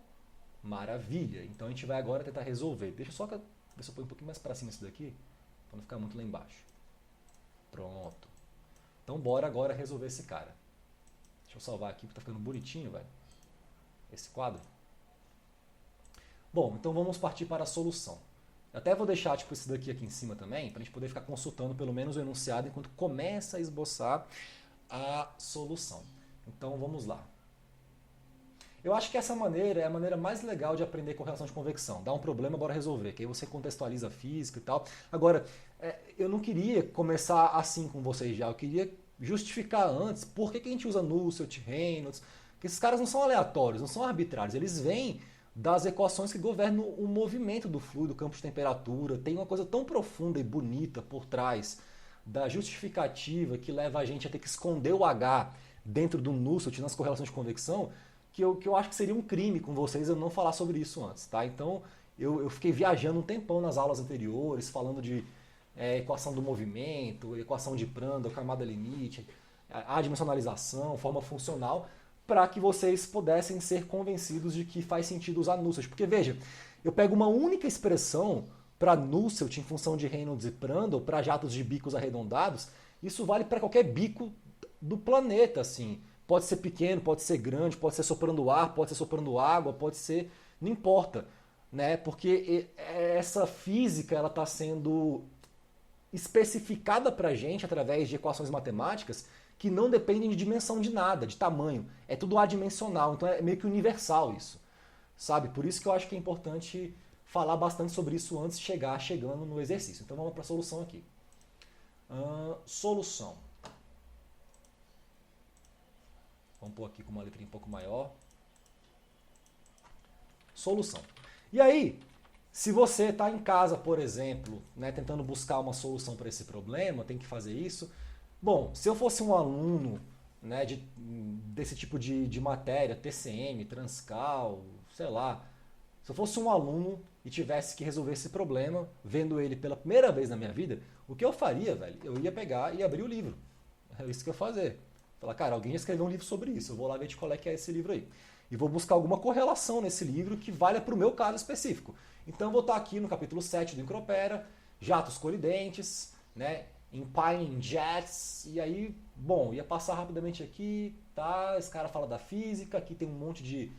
S1: Maravilha! Então a gente vai agora tentar resolver. Deixa eu só ver se eu ponho um pouquinho mais para cima isso daqui, para não ficar muito lá embaixo. Pronto. Então bora agora resolver esse cara. Deixa eu salvar aqui, porque tá ficando bonitinho, velho. Esse quadro. Bom, então vamos partir para a solução. Eu até vou deixar tipo esse daqui aqui em cima também, para a gente poder ficar consultando pelo menos o enunciado enquanto começa a esboçar a solução. Então vamos lá. Eu acho que essa maneira é a maneira mais legal de aprender correlação de convecção. Dá um problema, bora resolver, que aí você contextualiza a física e tal. Agora, eu não queria começar assim com vocês já, eu queria justificar antes por que a gente usa Nusselt, Reynolds, porque esses caras não são aleatórios, não são arbitrários, eles vêm das equações que governam o movimento do fluido, o campo de temperatura, tem uma coisa tão profunda e bonita por trás da justificativa que leva a gente a ter que esconder o H dentro do Nusselt nas correlações de convecção, que eu acho que seria um crime com vocês eu não falar sobre isso antes, tá? Então eu fiquei viajando um tempão nas aulas anteriores, falando de equação do movimento, equação de Prandtl, camada limite, adimensionalização, forma funcional, para que vocês pudessem ser convencidos de que faz sentido usar Nusselt. Porque veja, eu pego uma única expressão para Nusselt em função de Reynolds e Prandtl, para jatos de bicos arredondados, isso vale para qualquer bico do planeta, assim. Pode ser pequeno, pode ser grande, pode ser soprando ar, pode ser soprando água, pode ser... não importa, né? Porque essa física ela está sendo especificada para a gente através de equações matemáticas que não dependem de dimensão de nada, de tamanho. É tudo adimensional, então é meio que universal isso, sabe? Por isso que eu acho que é importante falar bastante sobre isso antes de chegando no exercício. Então vamos para a solução aqui. Solução. Vamos pôr aqui com uma letrinha um pouco maior. Solução. E aí, se você está em casa, por exemplo, né, tentando buscar uma solução para esse problema, tem que fazer isso. Bom, se eu fosse um aluno, né, desse tipo de matéria, TCM, Transcal, sei lá, se eu fosse um aluno e tivesse que resolver esse problema, vendo ele pela primeira vez na minha vida, o que eu faria, velho? Eu ia pegar e abrir o livro. É isso que eu ia fazer. Falar, cara, alguém já escreveu um livro sobre isso, eu vou lá ver de qual é que é esse livro aí. E vou buscar alguma correlação nesse livro que valha para o meu caso específico. Então eu vou estar aqui no capítulo 7 do Encropera, jatos colidentes, né, Empying Jets, e aí, bom, ia passar rapidamente aqui, tá, esse cara fala da física, aqui tem um monte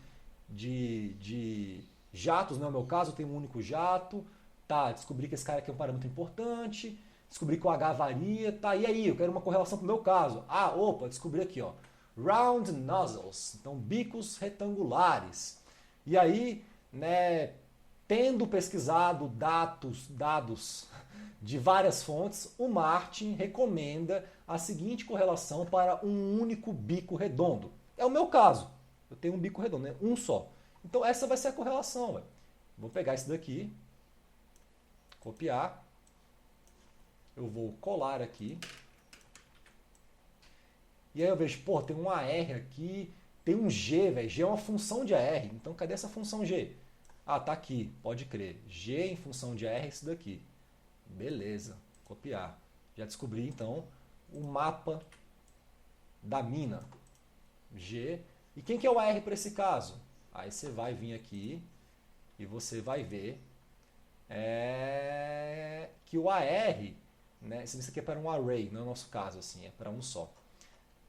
S1: de jatos, não é o meu caso, tem um único jato, tá, descobri que esse cara aqui é um parâmetro importante, descobri que o H varia, tá, e aí, eu quero uma correlação pro meu caso. Ah, opa, descobri aqui, ó, round nozzles, então bicos retangulares. E aí, né, tendo pesquisado dados de várias fontes, o Martin recomenda a seguinte correlação para um único bico redondo. É o meu caso, eu tenho um bico redondo, né, um só. Então essa vai ser a correlação. Véio. Vou pegar esse daqui, copiar, eu vou colar aqui, e aí eu vejo, pô, tem um AR aqui, tem um G, velho. G é uma função de AR, então cadê essa função G? Ah, tá aqui, pode crer. G em função de AR é isso daqui. Beleza, copiar. Já descobri, então, o mapa da mina. G. E quem que é o AR para esse caso? Aí você vai vir aqui e você vai ver que o AR, né, isso aqui é para um array, não é o nosso caso, assim, é para um só.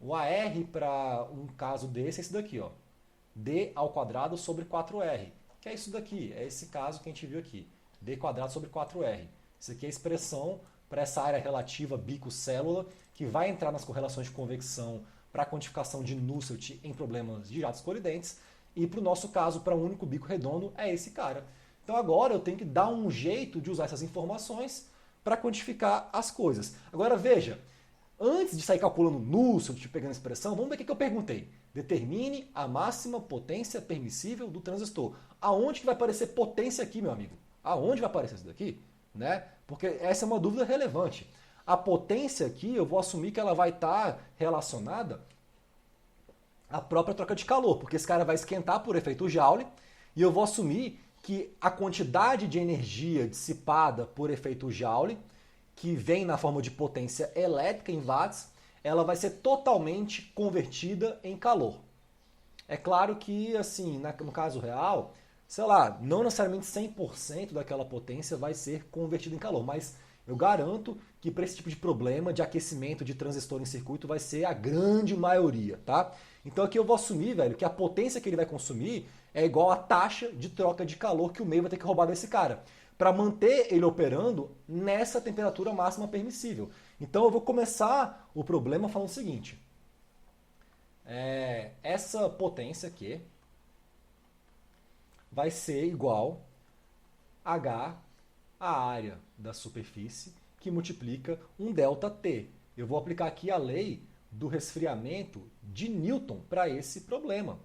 S1: O AR para um caso desse é esse daqui, ó. d ao quadrado sobre 4r, que é isso daqui, é esse caso que a gente viu aqui, d quadrado sobre 4r. Isso aqui é a expressão para essa área relativa bico-célula, que vai entrar nas correlações de convecção para a quantificação de Nusselt em problemas de jatos colidentes, e para o nosso caso, para um único bico redondo, é esse cara. Então agora eu tenho que dar um jeito de usar essas informações para quantificar as coisas. Agora veja, antes de sair calculando Nusselt, pegando a expressão, vamos ver o que eu perguntei. Determine a máxima potência permissível do transistor. Aonde que vai aparecer potência aqui, meu amigo? Aonde vai aparecer isso daqui? Né? Porque essa é uma dúvida relevante. A potência aqui, eu vou assumir que ela vai estar relacionada à própria troca de calor, porque esse cara vai esquentar por efeito Joule, e eu vou assumir que a quantidade de energia dissipada por efeito Joule, que vem na forma de potência elétrica em watts, ela vai ser totalmente convertida em calor. É claro que, assim, no caso real, sei lá, não necessariamente 100% daquela potência vai ser convertida em calor, mas eu garanto que para esse tipo de problema de aquecimento de transistor em circuito vai ser a grande maioria, tá? Então aqui eu vou assumir, velho, que a potência que ele vai consumir é igual à taxa de troca de calor que o meio vai ter que roubar desse cara, para manter ele operando nessa temperatura máxima permissível. Então eu vou começar o problema falando o seguinte. Essa potência aqui vai ser igual a H, a área da superfície, que multiplica um ΔT. Eu vou aplicar aqui a lei do resfriamento de Newton para esse problema.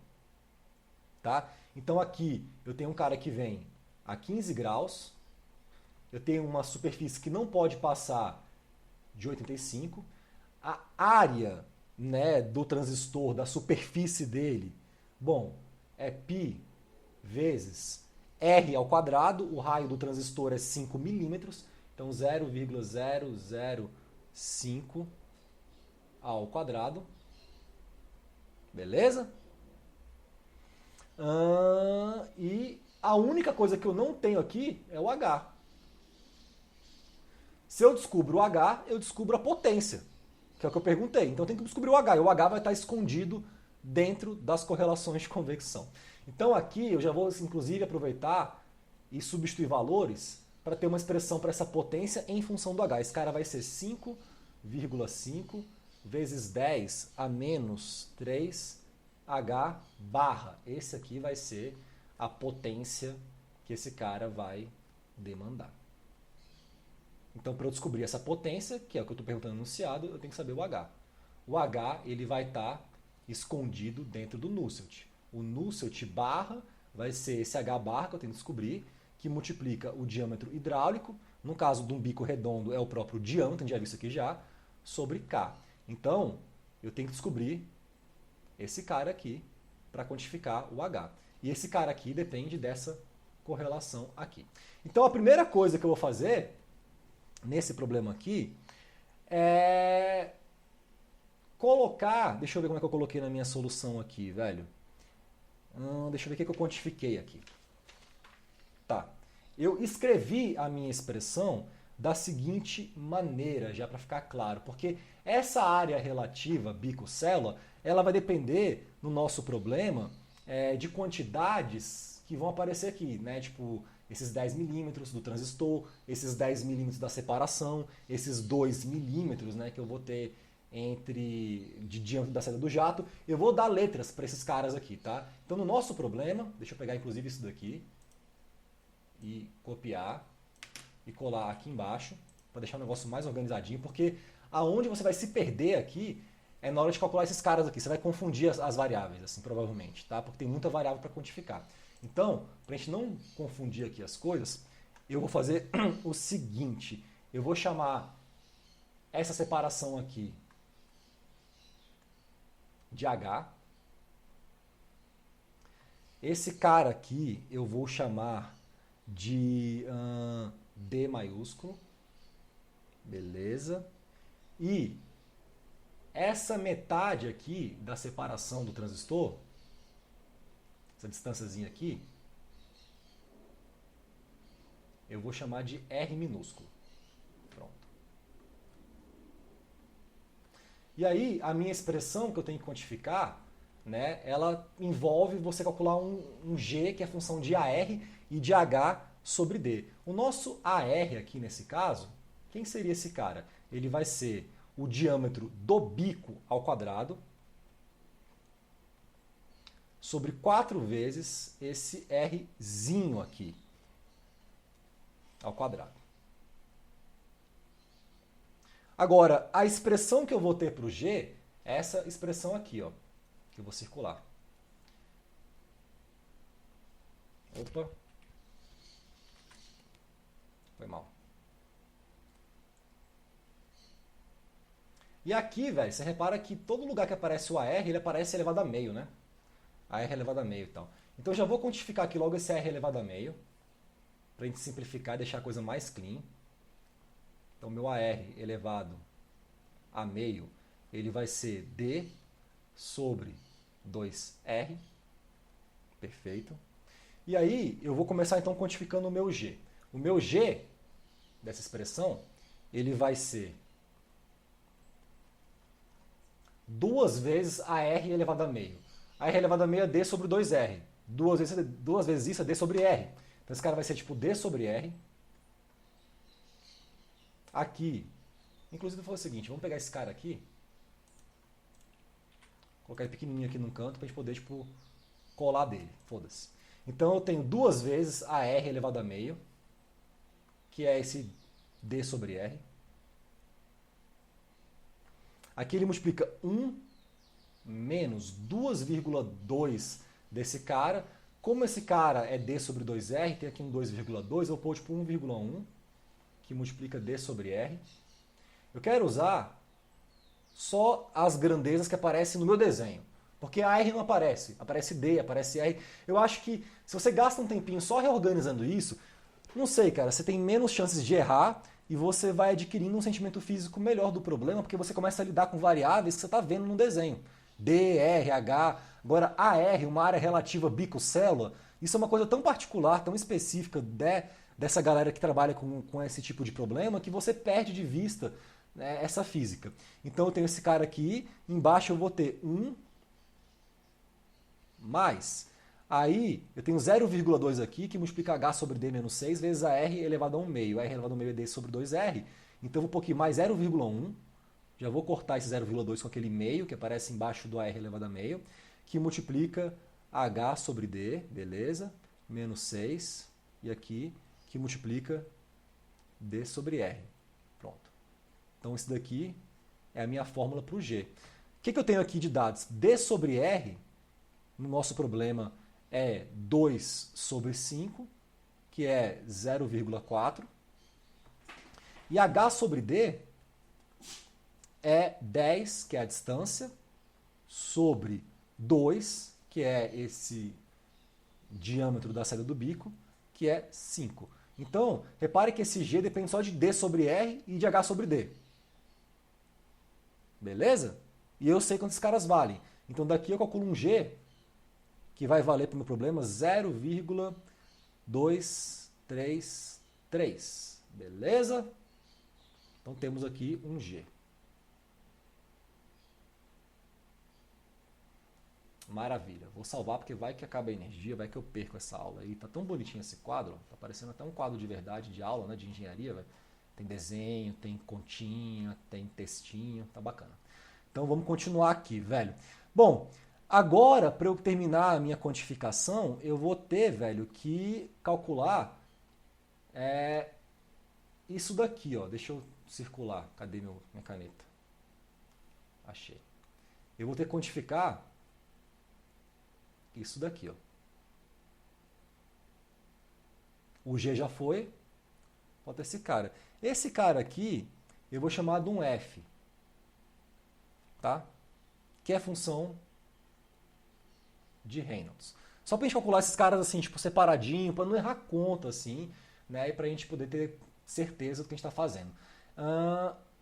S1: Tá? Então aqui eu tenho um cara que vem a 15 graus, eu tenho uma superfície que não pode passar de 85, a área, né, do transistor, da superfície dele, bom, é π vezes R ao quadrado, o raio do transistor é 5 milímetros, então 0,005 ao quadrado, beleza? E a única coisa que eu não tenho aqui é o H. Se eu descubro o H, eu descubro a potência, que é o que eu perguntei. Então eu tenho que descobrir o H, e o H vai estar escondido dentro das correlações de convecção. Então aqui eu já vou, inclusive, aproveitar e substituir valores para ter uma expressão para essa potência em função do H. Esse cara vai ser 5,5 vezes 10 a menos 3 H barra. Esse aqui vai ser a potência que esse cara vai demandar. Então, para eu descobrir essa potência, que é o que eu estou perguntando no enunciado, eu tenho que saber o H. O H ele vai estar escondido dentro do Nusselt. O Nusselt barra vai ser esse H barra que eu tenho que descobrir, que multiplica o diâmetro hidráulico, no caso de um bico redondo é o próprio diâmetro, a gente já viu isso aqui já, sobre K. Então, eu tenho que descobrir esse cara aqui para quantificar o H. E esse cara aqui depende dessa correlação aqui. Então, a primeira coisa que eu vou fazer nesse problema aqui é colocar... Deixa eu ver como é que eu coloquei na minha solução aqui, velho. Deixa eu ver o que eu quantifiquei aqui. Tá. Eu escrevi a minha expressão da seguinte maneira, já para ficar claro, porque essa área relativa bico-célula, ela vai depender, no nosso problema, de quantidades que vão aparecer aqui, né? Tipo, esses 10 milímetros do transistor, esses 10 milímetros da separação, esses 2 milímetros, né, que eu vou ter de diâmetro da saída do jato. Eu vou dar letras para esses caras aqui, tá? Então, no nosso problema, deixa eu pegar inclusive isso daqui e copiar e colar aqui embaixo para deixar o negócio mais organizadinho, porque aonde você vai se perder aqui é na hora de calcular esses caras aqui. Você vai confundir as variáveis, assim, provavelmente, tá? Porque tem muita variável para quantificar. Então, para a gente não confundir aqui as coisas, eu vou fazer o seguinte. Eu vou chamar essa separação aqui de H. Esse cara aqui eu vou chamar de D maiúsculo. Beleza? E essa metade aqui da separação do transistor, essa distânciazinha aqui, eu vou chamar de R minúsculo. Pronto. E aí, a minha expressão que eu tenho que quantificar né, ela envolve você calcular um G, que é a função de AR e de H sobre D. O nosso AR aqui nesse caso, quem seria esse cara? Ele vai ser o diâmetro do bico ao quadrado sobre 4 vezes esse Rzinho aqui ao quadrado. Agora, a expressão que eu vou ter para o G é essa expressão aqui, ó, que eu vou circular. Opa. Foi mal. E aqui, velho, você repara que todo lugar que aparece o AR, ele aparece elevado a meio, né? AR elevado a meio e tal. Então eu já vou quantificar aqui logo esse AR elevado a meio, para a gente simplificar e deixar a coisa mais clean. Então meu AR elevado a meio, ele vai ser D sobre 2R. Perfeito. E aí eu vou começar então quantificando o meu G. O meu G dessa expressão, ele vai ser 2 vezes AR elevado a meio. AR elevado a meio é D sobre 2R. Duas vezes isso é D sobre R. Então esse cara vai ser tipo D sobre R. Aqui, inclusive eu vou fazer o seguinte, vamos pegar esse cara aqui, colocar ele pequenininho aqui num canto para a gente poder tipo, colar dele, foda-se. Então eu tenho 2 vezes AR elevado a meio, que é esse D sobre R. Aqui ele multiplica 1 menos 2,2 desse cara. Como esse cara é D sobre 2R, tem aqui um 2,2, eu vou pôr tipo 1,1, que multiplica D sobre R. Eu quero usar só as grandezas que aparecem no meu desenho. Porque a R não aparece, aparece D, aparece R. Eu acho que se você gasta um tempinho só reorganizando isso, não sei, cara, você tem menos chances de errar e você vai adquirindo um sentimento físico melhor do problema, porque você começa a lidar com variáveis que você está vendo no desenho. D, R, H. Agora, AR, uma área relativa bico-célula, isso é uma coisa tão particular, tão específica dessa galera que trabalha com esse tipo de problema, que você perde de vista, né, essa física. Então eu tenho esse cara aqui, embaixo eu vou ter 1 mais. Aí eu tenho 0,2 aqui, que multiplica H sobre D menos 6 vezes AR elevado a 1 meio. AR elevado a 1 meio é D sobre 2R. Então eu vou pôr aqui mais 0,1. Já vou cortar esse 0,2 com aquele meio, que aparece embaixo do AR elevado a meio, que multiplica H sobre D, beleza? Menos 6. E aqui, que multiplica D sobre R. Pronto. Então isso daqui é a minha fórmula para o G. O que eu tenho aqui de dados? D sobre R, no nosso problema, é 2 sobre 5, que é 0,4. E H sobre D é 10, que é a distância, sobre 2, que é esse diâmetro da saída do bico, que é 5. Então, repare que esse G depende só de D sobre R e de H sobre D. Beleza? E eu sei quantos esses caras valem. Então daqui eu calculo um G que vai valer para o meu problema 0,233. Beleza? Então temos aqui um G. Maravilha. Vou salvar porque vai que acaba a energia, vai que eu perco essa aula aí. Tá tão bonitinho esse quadro, tá parecendo até um quadro de verdade de aula, né, de engenharia, véio. Tem desenho, tem continha, tem textinho, tá bacana. Então vamos continuar aqui, velho. Bom, agora para eu terminar a minha quantificação, eu vou ter, velho, que calcular isso daqui, ó. Deixa eu circular. Cadê minha caneta? Achei. Eu vou ter que quantificar isso daqui, ó. O G já foi. Falta esse cara. Esse cara aqui, eu vou chamar de um F. Tá? Que é a função de Reynolds. Só pra gente calcular esses caras assim, tipo, separadinho, para não errar conta, assim, né? E pra gente poder ter certeza do que a gente está fazendo.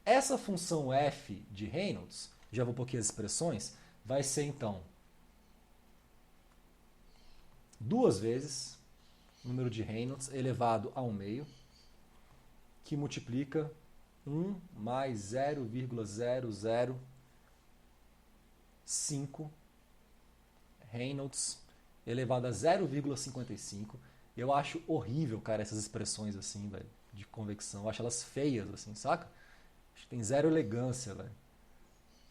S1: Essa função F de Reynolds, já vou pôr aqui as expressões, vai ser então 2 vezes o número de Reynolds elevado a 1 meio, que multiplica 1 mais 0,005 Reynolds elevado a 0,55. Eu acho horrível, cara, essas expressões assim, velho, de convecção. Eu acho elas feias, assim, saca? Acho que tem zero elegância, velho.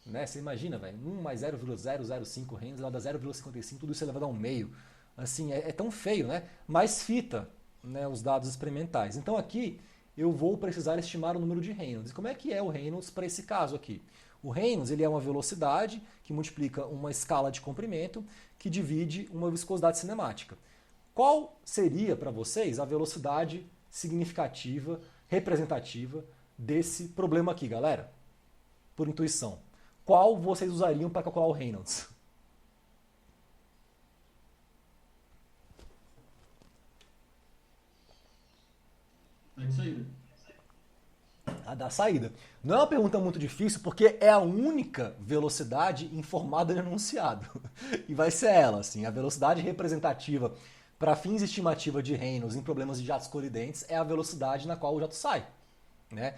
S1: Né? Você imagina, velho, 1 mais 0,005 Reynolds elevado a 0,55, tudo isso elevado ao meio. Assim, é tão feio, né? Mais fita, né, os dados experimentais. Então aqui eu vou precisar estimar o número de Reynolds. E como é que é o Reynolds para esse caso aqui? O Reynolds ele é uma velocidade que multiplica uma escala de comprimento que divide uma viscosidade cinemática. Qual seria para vocês a velocidade significativa, representativa desse problema aqui, galera? Por intuição. Qual vocês usariam para calcular o Reynolds?
S2: É isso aí.
S1: A da saída. Não é uma pergunta muito difícil, porque é a única velocidade informada no enunciado. E vai ser ela, assim, a velocidade representativa para fins de estimativa de Reynolds em problemas de jatos colidentes é a velocidade na qual o jato sai. Né?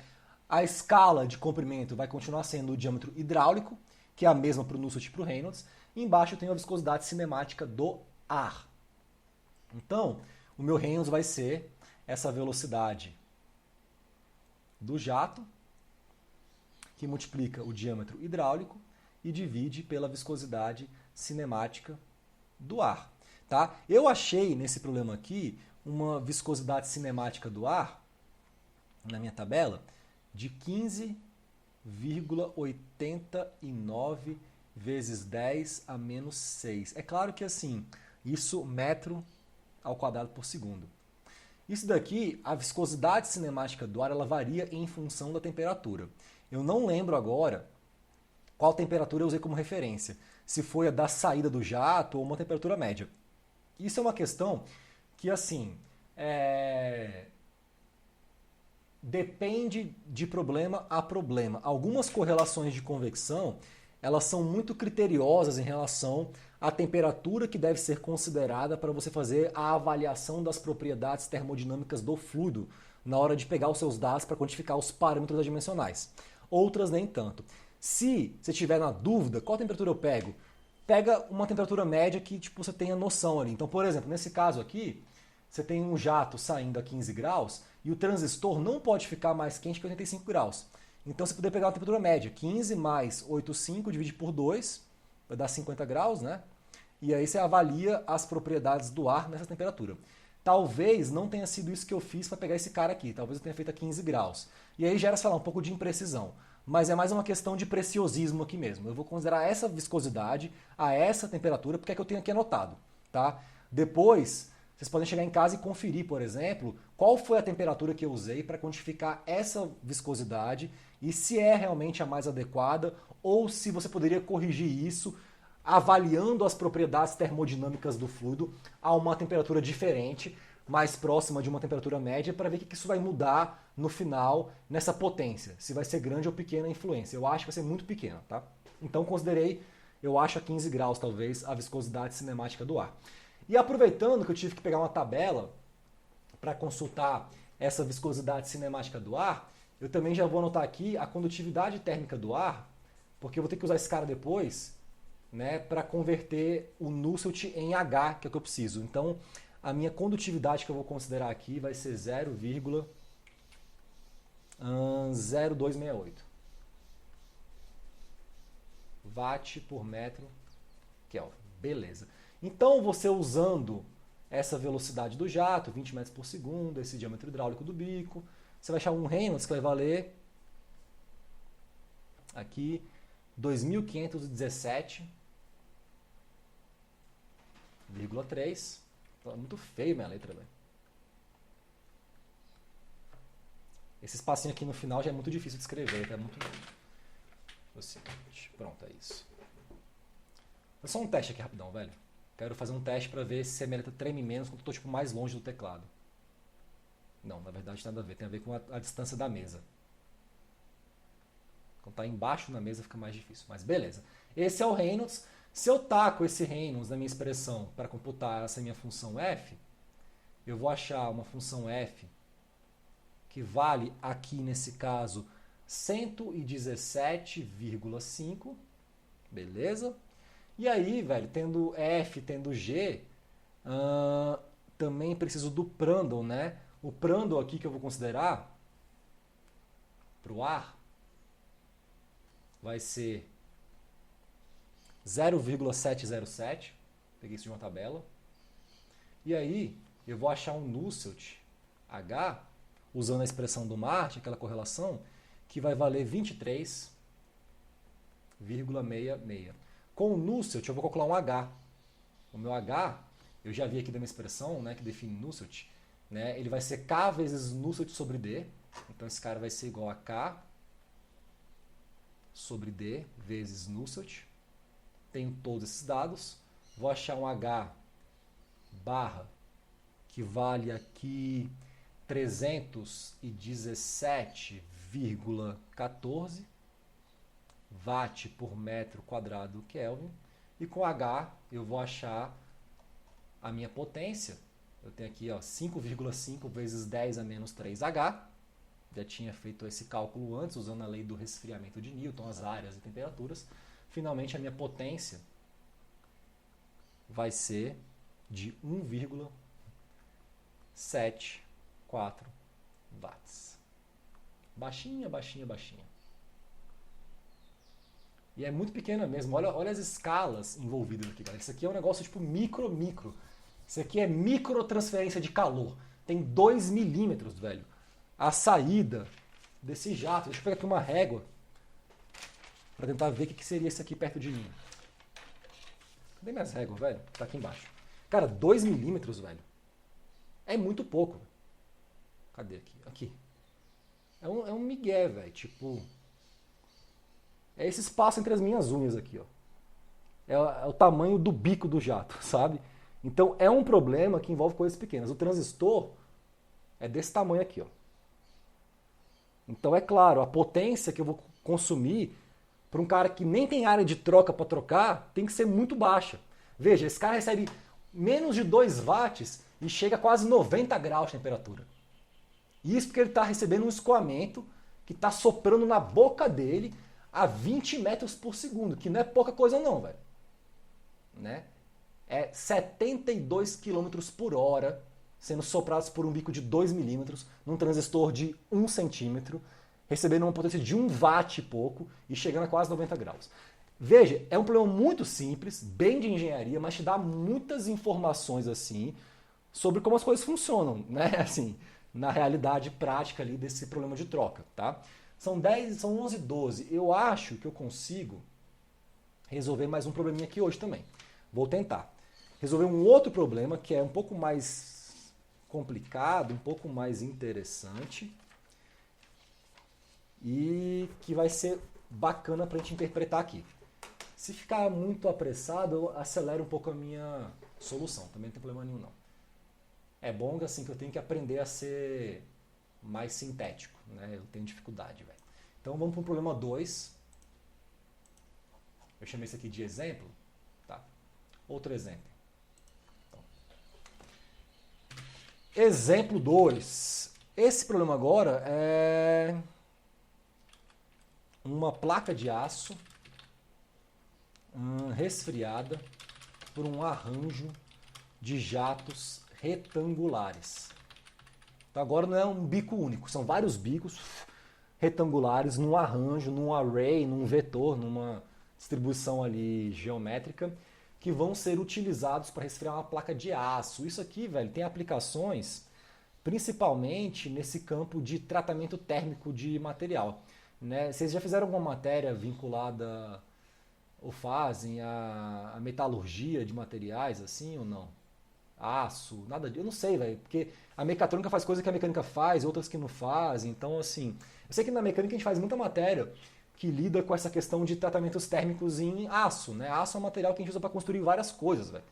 S1: A escala de comprimento vai continuar sendo o diâmetro hidráulico, que é a mesma para o Nusselt e para o Reynolds. E embaixo eu tenho a viscosidade cinemática do ar. Então, o meu Reynolds vai ser essa velocidade do jato, que multiplica o diâmetro hidráulico e divide pela viscosidade cinemática do ar. Tá? Eu achei nesse problema aqui uma viscosidade cinemática do ar, na minha tabela, de 15,89 vezes 10 a menos 6. É claro que assim, isso metro ao quadrado por segundo. Isso daqui, a viscosidade cinemática do ar, ela varia em função da temperatura. Eu não lembro agora qual temperatura eu usei como referência, se foi a da saída do jato ou uma temperatura média. Isso é uma questão que, assim, depende de problema a problema. Algumas correlações de convecção, elas são muito criteriosas em relação à temperatura que deve ser considerada para você fazer a avaliação das propriedades termodinâmicas do fluido na hora de pegar os seus dados para quantificar os parâmetros adimensionais. Outras nem tanto. Se você estiver na dúvida, qual temperatura eu pego? Pega uma temperatura média que tipo, você tenha noção ali. Então, por exemplo, nesse caso aqui, você tem um jato saindo a 15 graus e o transistor não pode ficar mais quente que 85 graus. Então, você poderia pegar uma temperatura média, 15 mais 8,5 divide por 2, vai dar 50 graus, né? E aí você avalia as propriedades do ar nessa temperatura. Talvez não tenha sido isso que eu fiz para pegar esse cara aqui. Talvez eu tenha feito a 15 graus. E aí gera, sei lá, um pouco de imprecisão. Mas é mais uma questão de preciosismo aqui mesmo. Eu vou considerar essa viscosidade a essa temperatura, porque é que eu tenho aqui anotado. Tá? Depois, vocês podem chegar em casa e conferir, por exemplo, qual foi a temperatura que eu usei para quantificar essa viscosidade e se é realmente a mais adequada ou se você poderia corrigir isso avaliando as propriedades termodinâmicas do fluido a uma temperatura diferente, mais próxima de uma temperatura média, para ver o que isso vai mudar no final nessa potência, se vai ser grande ou pequena a influência. Eu acho que vai ser muito pequena, tá? Então considerei, eu acho a 15 graus talvez, a viscosidade cinemática do ar. E aproveitando que eu tive que pegar uma tabela para consultar essa viscosidade cinemática do ar, eu também já vou anotar aqui a condutividade térmica do ar, porque eu vou ter que usar esse cara depois, né, para converter o Nusselt em H, que é o que eu preciso. Então, a minha condutividade que eu vou considerar aqui vai ser 0,0268 watt por metro Kelvin. Beleza. Então, você usando essa velocidade do jato, 20 metros por segundo, esse diâmetro hidráulico do bico, você vai achar um Reynolds que vai valer aqui 2.517,3. Tá muito feio minha letra, velho. Esse espacinho aqui no final já é muito difícil de escrever, tá muito pronto, é isso. É só um teste aqui rapidão, velho. Quero fazer um teste para ver se a minha letra treme menos quando eu tô tipo mais longe do teclado. Não, na verdade nada a ver, tem a ver com a distância da mesa. Quando está embaixo na mesa fica mais difícil, mas beleza. Esse é o Reynolds. Se eu taco esse Reynolds na minha expressão para computar essa minha função f, eu vou achar uma função f que vale aqui nesse caso 117,5, beleza? E aí, velho, tendo F, tendo G, também preciso do Prandtl, né? O Prandtl aqui que eu vou considerar para o ar vai ser 0,707. Peguei isso de uma tabela. E aí eu vou achar um Nusselt H, usando a expressão do Martin, aquela correlação, que vai valer 23,66. Com o Nusselt eu vou calcular um H. O meu H, eu já vi aqui da minha expressão, né, que define Nusselt, né, ele vai ser K vezes Nusselt sobre D. Então esse cara vai ser igual a K sobre D vezes Nusselt. Tenho todos esses dados. Vou achar um H barra que vale aqui 317,14 watt por metro quadrado Kelvin. E com H eu vou achar a minha potência. Eu tenho aqui 5,5 vezes 10 a menos 3H. Já tinha feito esse cálculo antes, usando a lei do resfriamento de Newton, as áreas e temperaturas. Finalmente a minha potência vai ser de 1,74 watts. Baixinha, baixinha, baixinha. E é muito pequena mesmo. Olha as escalas envolvidas aqui, galera. Isso aqui é um negócio tipo micro. Isso aqui é microtransferência de calor. Tem 2 milímetros, velho. A saída desse jato. Deixa eu pegar aqui uma régua para tentar ver o que seria isso aqui perto de mim. Cadê minhas réguas, velho? Tá aqui embaixo. Cara, 2 milímetros, velho. É muito pouco. Cadê aqui? Aqui. É um migué, velho. Tipo... É esse espaço entre as minhas unhas aqui, ó. É o tamanho do bico do jato, sabe? Então é um problema que envolve coisas pequenas. O transistor é desse tamanho aqui, ó. Então é claro, a potência que eu vou consumir para um cara que nem tem área de troca para trocar tem que ser muito baixa. Veja, esse cara recebe menos de 2 watts e chega a quase 90 graus de temperatura. Isso porque ele está recebendo um escoamento que está soprando na boca dele a 20 metros por segundo, que não é pouca coisa não, velho. Né? É 72 km por hora sendo soprados por um bico de 2 milímetros num transistor de 1 centímetro, recebendo uma potência de 1 watt e pouco e chegando a quase 90 graus. Veja, é um problema muito simples, bem de engenharia, mas te dá muitas informações assim sobre como as coisas funcionam, né? Assim, na realidade prática ali desse problema de troca, tá? São 11, 12. Eu acho que eu consigo resolver mais um probleminha aqui hoje também. Vou tentar. Resolver um outro problema que é um pouco mais complicado, um pouco mais interessante e que vai ser bacana para a gente interpretar aqui. Se ficar muito apressado, eu acelero um pouco a minha solução. Também não tem problema nenhum, não. É bom que assim que eu tenho que aprender a ser mais sintético, né? Eu tenho dificuldade, velho. Então vamos para o problema 2. Eu chamei isso aqui de exemplo. Tá. Outro exemplo. Então. Exemplo 2. Esse problema agora é uma placa de aço resfriada por um arranjo de jatos retangulares. Então agora não é um bico único, são vários bicos retangulares num arranjo, num array, num vetor, numa distribuição ali geométrica, que vão ser utilizados para resfriar uma placa de aço. Isso aqui, velho, tem aplicações principalmente nesse campo de tratamento térmico de material. Né? Vocês já fizeram alguma matéria vinculada ou fazem a metalurgia de materiais assim ou não? Aço, nada disso, eu não sei, velho, porque a mecatrônica faz coisas que a mecânica faz, outras que não fazem, então assim, eu sei que na mecânica a gente faz muita matéria que lida com essa questão de tratamentos térmicos em aço, né? Aço é um material que a gente usa para construir várias coisas, velho.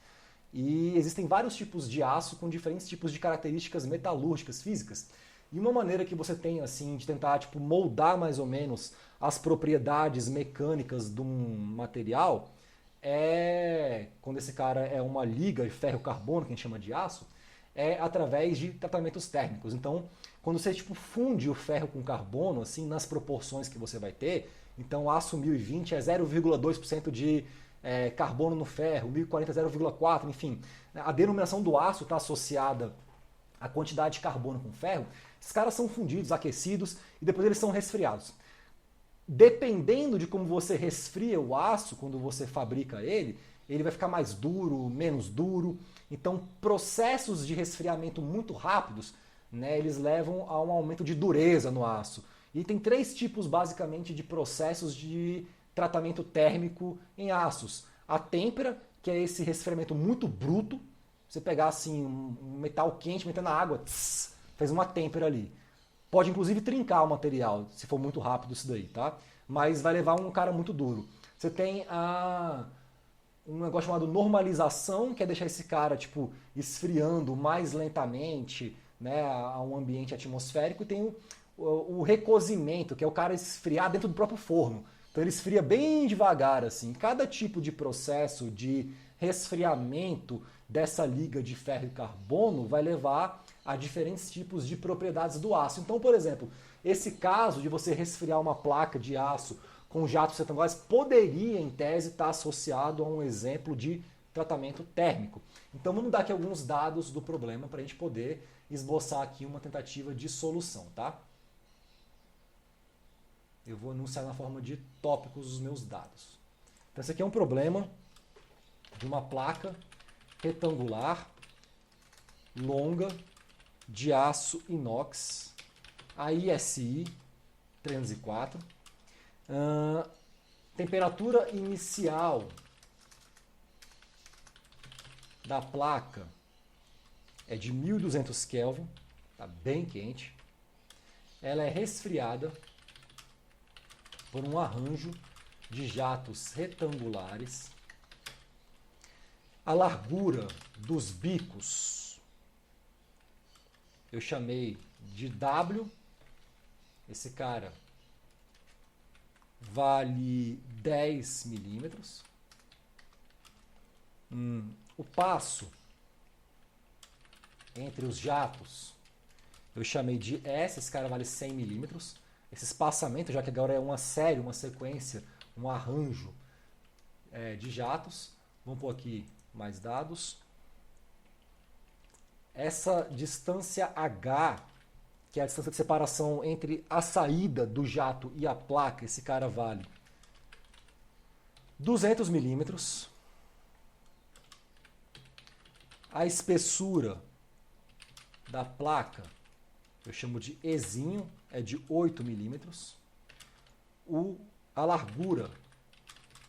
S1: E existem vários tipos de aço com diferentes tipos de características metalúrgicas, físicas. E uma maneira que você tem assim de tentar tipo moldar mais ou menos as propriedades mecânicas de um material é, quando esse cara é uma liga de ferro-carbono, que a gente chama de aço, é através de tratamentos térmicos. Então, quando você tipo, funde o ferro com carbono, assim, nas proporções que você vai ter, então o aço 1020 é 0,2% de carbono no ferro, 1040 0,4, enfim. A denominação do aço está associada à quantidade de carbono com ferro. Esses caras são fundidos, aquecidos e depois eles são resfriados. Dependendo de como você resfria o aço, quando você fabrica ele vai ficar mais duro, menos duro. Então, processos de resfriamento muito rápidos, né, eles levam a um aumento de dureza no aço. E tem 3 tipos, basicamente, de processos de tratamento térmico em aços. A têmpera, que é esse resfriamento muito bruto. Você pegar assim, um metal quente, meter na água, fez uma têmpera ali. Pode inclusive trincar o material, se for muito rápido isso daí, tá? Mas vai levar um cara muito duro. Você tem um negócio chamado normalização, que é deixar esse cara tipo esfriando mais lentamente, né, a um ambiente atmosférico. E tem o recozimento, que é o cara esfriar dentro do próprio forno. Então ele esfria bem devagar, assim. Cada tipo de processo de resfriamento dessa liga de ferro e carbono vai levar a diferentes tipos de propriedades do aço. Então, por exemplo, esse caso de você resfriar uma placa de aço com jatos retangulares poderia, em tese, estar associado a um exemplo de tratamento térmico. Então vamos dar aqui alguns dados do problema para a gente poder esboçar aqui uma tentativa de solução, tá? Eu vou anunciar na forma de tópicos os meus dados. Então esse aqui é um problema de uma placa retangular, longa, de aço inox, AISI 304. Temperatura inicial da placa é de 1200 Kelvin, está bem quente. Ela é resfriada por um arranjo de jatos retangulares. A largura dos bicos eu chamei de W. Esse cara vale 10 milímetros. O passo entre os jatos eu chamei de S. Esse cara vale 100 milímetros. Esse espaçamento, já que agora é uma série, uma sequência, um arranjo de jatos. Vamos pôr aqui mais dados. Essa distância H, que é a distância de separação entre a saída do jato e a placa, esse cara vale 200 milímetros. A espessura da placa, eu chamo de Ezinho, é de 8 milímetros. A largura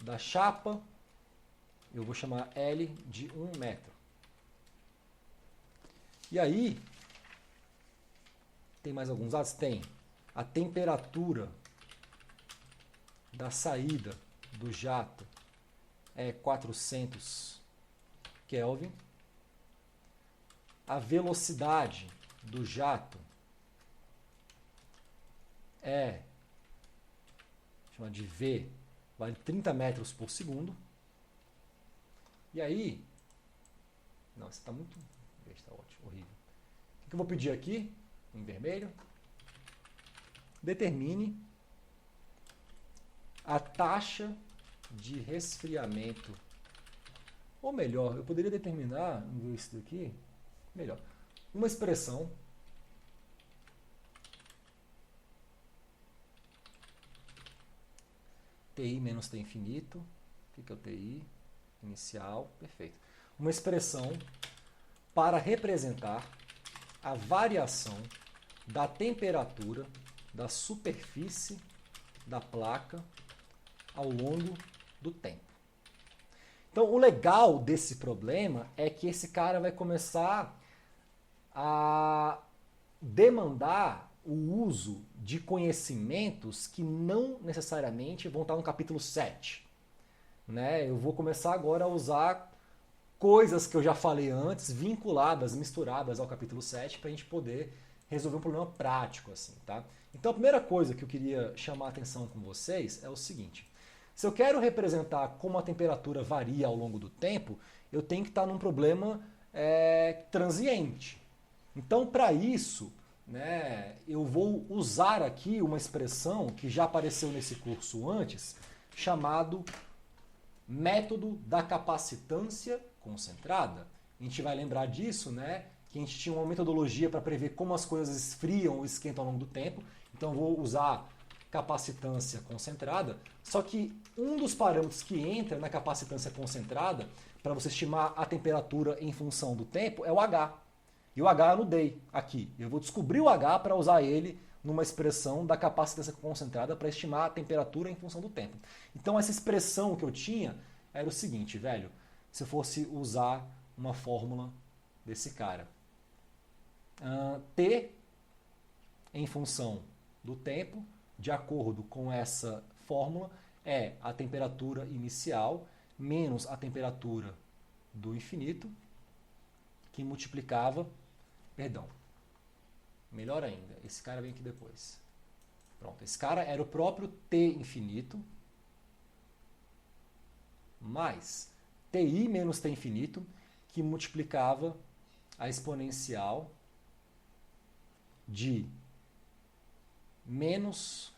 S1: da chapa, eu vou chamar L de 1 metro. E aí, tem mais alguns dados? Tem a temperatura da saída do jato é 400 Kelvin. A velocidade do jato é, chama de V, vale 30 metros por segundo. E aí, não, isso está muito, está ótimo, horrível. O que eu vou pedir aqui, em vermelho? Determine a taxa de resfriamento. Ou melhor, eu poderia determinar, vamos ver isso daqui, melhor, uma expressão TI menos T infinito. O que é o TI? Inicial, perfeito. Uma expressão para representar a variação da temperatura da superfície da placa ao longo do tempo. Então, o legal desse problema é que esse cara vai começar a demandar o uso de conhecimentos que não necessariamente vão estar no capítulo 7. Né? Eu vou começar agora a usar coisas que eu já falei antes, vinculadas, misturadas ao capítulo 7, para a gente poder resolver um problema prático. Assim, tá? Então a primeira coisa que eu queria chamar a atenção com vocês é o seguinte: se eu quero representar como a temperatura varia ao longo do tempo, eu tenho que estar num problema transiente. Então, para isso, né, eu vou usar aqui uma expressão que já apareceu nesse curso antes, chamado Método da capacitância concentrada. A gente vai lembrar disso, né? Que a gente tinha uma metodologia para prever como as coisas esfriam ou esquentam ao longo do tempo. Então eu vou usar capacitância concentrada. Só que um dos parâmetros que entra na capacitância concentrada para você estimar a temperatura em função do tempo é o H. E o H eu anudei aqui. Eu vou descobrir o H para usar ele numa expressão da capacitância concentrada para estimar a temperatura em função do tempo. Então essa expressão que eu tinha era o seguinte, velho, se eu fosse usar uma fórmula desse cara. T em função do tempo, de acordo com essa fórmula, é a temperatura inicial menos a temperatura do infinito, que multiplicava, perdão, melhor ainda, esse cara vem aqui depois. Pronto, esse cara era o próprio T infinito, mais TI menos T infinito, que multiplicava a exponencial de menos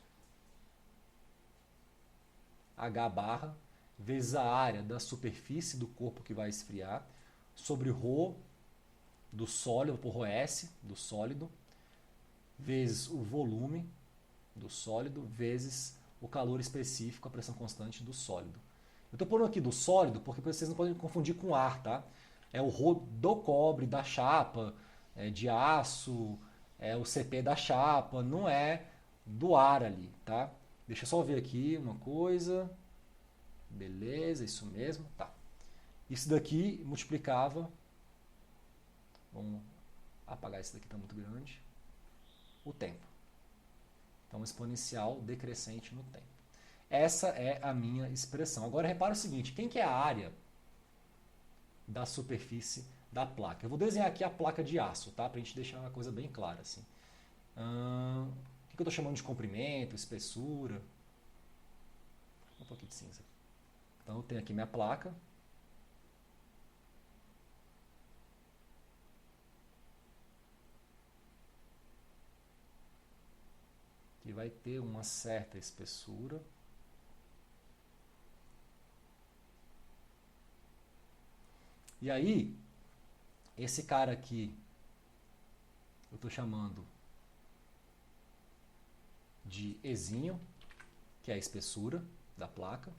S1: H barra vezes a área da superfície do corpo que vai esfriar sobre ρ do sólido, por ρs do sólido, vezes o volume do sólido, vezes o calor específico, a pressão constante do sólido. Eu estou pondo aqui do sólido porque vocês não podem confundir com ar, tá? É o ρ do cobre, da chapa, de aço, é o CP da chapa, não é do ar ali, tá? Deixa eu só ver aqui uma coisa. Beleza, isso mesmo, tá. Isso daqui multiplicava, vamos apagar isso daqui, tá muito grande, o tempo. Então, exponencial decrescente no tempo. Essa é a minha expressão. Agora, repara o seguinte, quem que é a área da superfície da placa? Eu vou desenhar aqui a placa de aço, tá? Pra gente deixar uma coisa bem clara, assim. O que eu estou chamando de comprimento, espessura? Um pouquinho de cinza. Então, eu tenho aqui minha placa. Que vai ter uma certa espessura. E aí, esse cara aqui, eu estou chamando de Ezinho, que é a espessura da placa.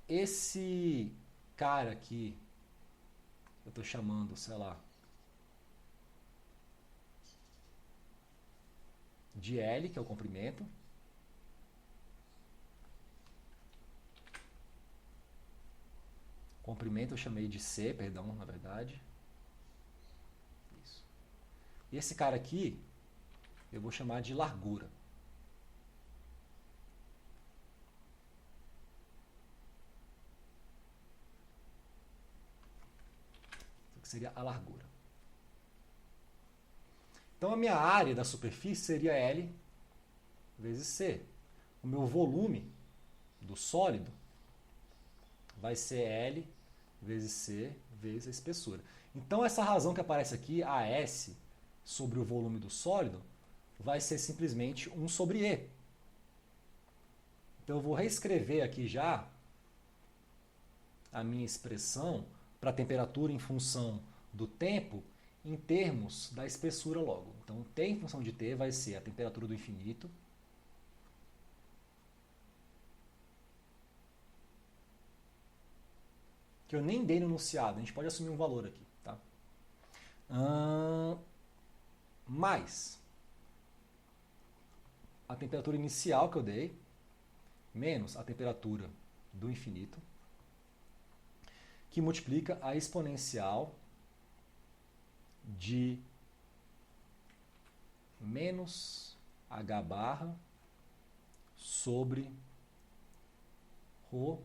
S1: Esse cara aqui, eu estou chamando, sei lá, de L, que é o comprimento. Comprimento eu chamei de C, perdão, na verdade. Isso. E esse cara aqui, eu vou chamar de largura. Isso aqui seria a largura. Então a minha área da superfície seria L vezes C. O meu volume do sólido vai ser L vezes C vezes a espessura. Então essa razão que aparece aqui, AS, sobre o volume do sólido, vai ser simplesmente 1 sobre E. Então eu vou reescrever aqui já a minha expressão para a temperatura em função do tempo em termos da espessura logo. Então T em função de T vai ser a temperatura do infinito que eu nem dei no enunciado, a gente pode assumir um valor aqui, tá? Mais a temperatura inicial que eu dei, menos a temperatura do infinito, que multiplica a exponencial de menos H barra sobre ρ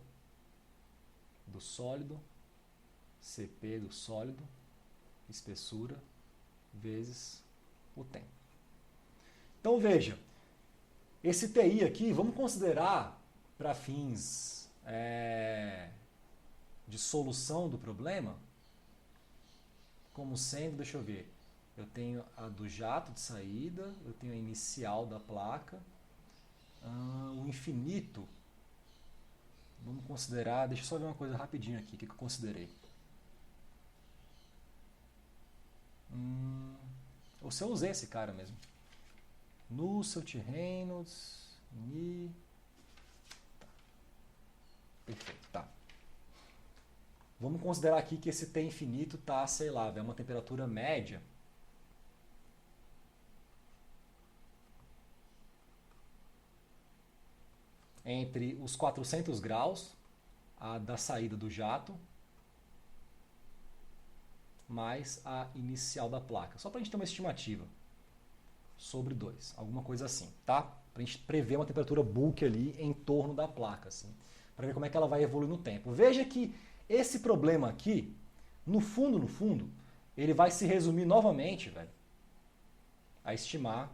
S1: do sólido, CP do sólido, espessura, vezes o tempo. Então veja, esse TI aqui, vamos considerar para fins de solução do problema, como sendo, deixa eu ver, eu tenho a do jato de saída, eu tenho a inicial da placa, o infinito Vamos considerar, deixa eu só ver uma coisa rapidinho aqui, o que eu considerei. Ou se eu usei esse cara mesmo. Nusselt, Reynolds, Ni... Perfeito, tá. Vamos considerar aqui que esse T infinito tá, sei lá, é uma temperatura média. Entre os 400 graus da saída do jato mais a inicial da placa. Só para a gente ter uma estimativa sobre 2, alguma coisa assim, tá? Para a gente prever uma temperatura bulk ali em torno da placa, assim, para ver como é que ela vai evoluir no tempo. Veja que esse problema aqui, no fundo, ele vai se resumir novamente, velho, a estimar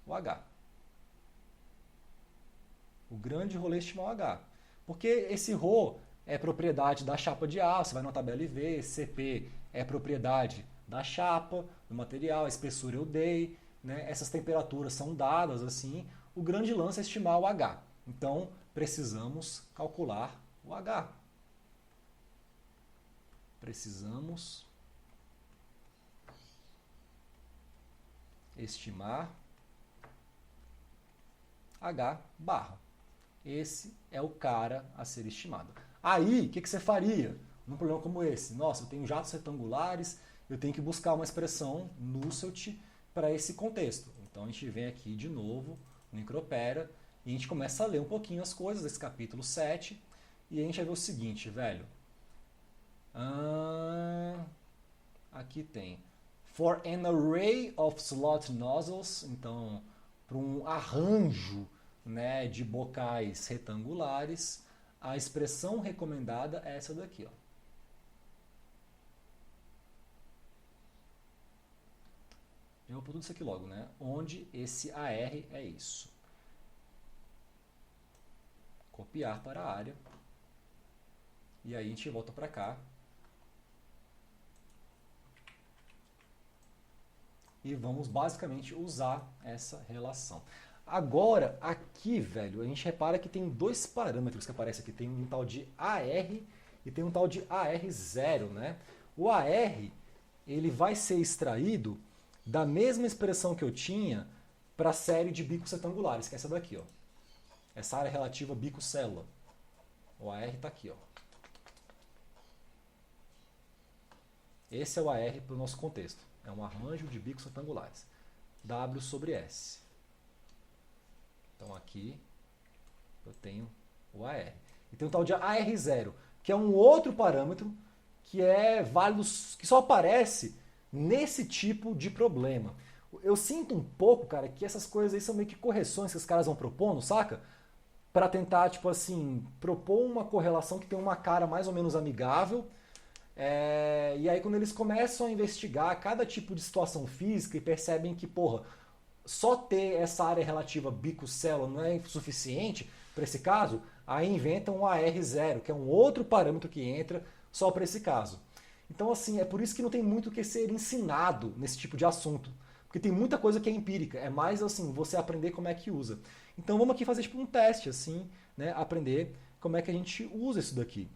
S1: o H. O grande rolê é estimar o H. Porque esse ρ é propriedade da chapa de aço, vai na tabela e vê, Cp é propriedade da chapa, do material, a espessura eu dei, né? Essas temperaturas são dadas assim, o grande lance é estimar o H. Então, precisamos calcular o H. Precisamos estimar H barra. Esse é o cara a ser estimado. Aí, o que você faria num problema como esse? Nossa, eu tenho jatos retangulares, eu tenho que buscar uma expressão Nusselt para esse contexto. Então a gente vem aqui de novo no Micropera e a gente começa a ler um pouquinho as coisas desse capítulo 7 e a gente vai ver o seguinte, velho. Aqui tem for an array of slot nozzles, então para um arranjo, né, de bocais retangulares, a expressão recomendada é essa daqui, ó. Eu vou pôr tudo isso aqui logo, né? Onde esse AR é isso. Copiar para a área. E aí a gente volta para cá. E vamos basicamente usar essa relação. Agora, aqui, velho, a gente repara que tem dois parâmetros que aparecem aqui. Tem um tal de AR e tem um tal de AR0, né? O AR, ele vai ser extraído da mesma expressão que eu tinha para a série de bicos retangulares, que é essa daqui, ó. Essa área relativa bico-célula. O AR está aqui, ó. Esse é o AR para o nosso contexto. É um arranjo de bicos retangulares. W sobre S. Então aqui eu tenho o AR. E tem um tal de AR0, que é um outro parâmetro que é válido, que só aparece nesse tipo de problema. Eu sinto um pouco, cara, que essas coisas aí são meio que correções que os caras vão propondo, saca? Para tentar, tipo assim, propor uma correlação que tem uma cara mais ou menos amigável. E aí quando eles começam a investigar cada tipo de situação física e percebem que, porra, só ter essa área relativa bico-célula não é suficiente para esse caso, aí inventam um AR0, que é um outro parâmetro que entra só para esse caso. Então, assim, é por isso que não tem muito o que ser ensinado nesse tipo de assunto. Porque tem muita coisa que é empírica, é mais assim, você aprender como é que usa. Então vamos aqui fazer tipo um teste, assim, né? Aprender como é que a gente usa isso daqui.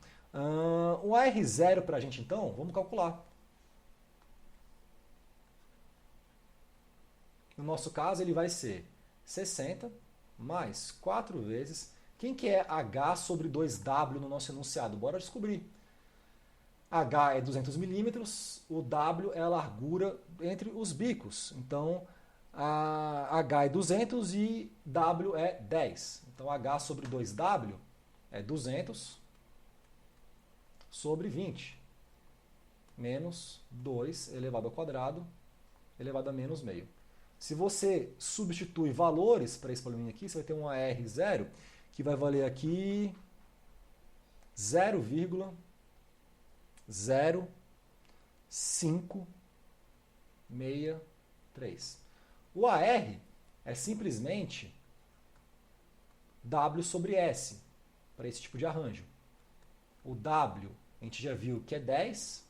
S1: O AR0 para a gente, então, vamos calcular. No nosso caso, ele vai ser 60 mais 4 vezes. Quem que é H sobre 2W no nosso enunciado? Bora descobrir. H é 200 milímetros, o W é a largura entre os bicos. Então, H é 200 e W é 10. Então, H sobre 2W é 200 sobre 20, menos 2 elevado ao quadrado, elevado a menos meio. Se você substitui valores para esse probleminha aqui, você vai ter um AR0 que vai valer aqui 0,0563. O AR é simplesmente W sobre S, para esse tipo de arranjo. O W, a gente já viu que é 10.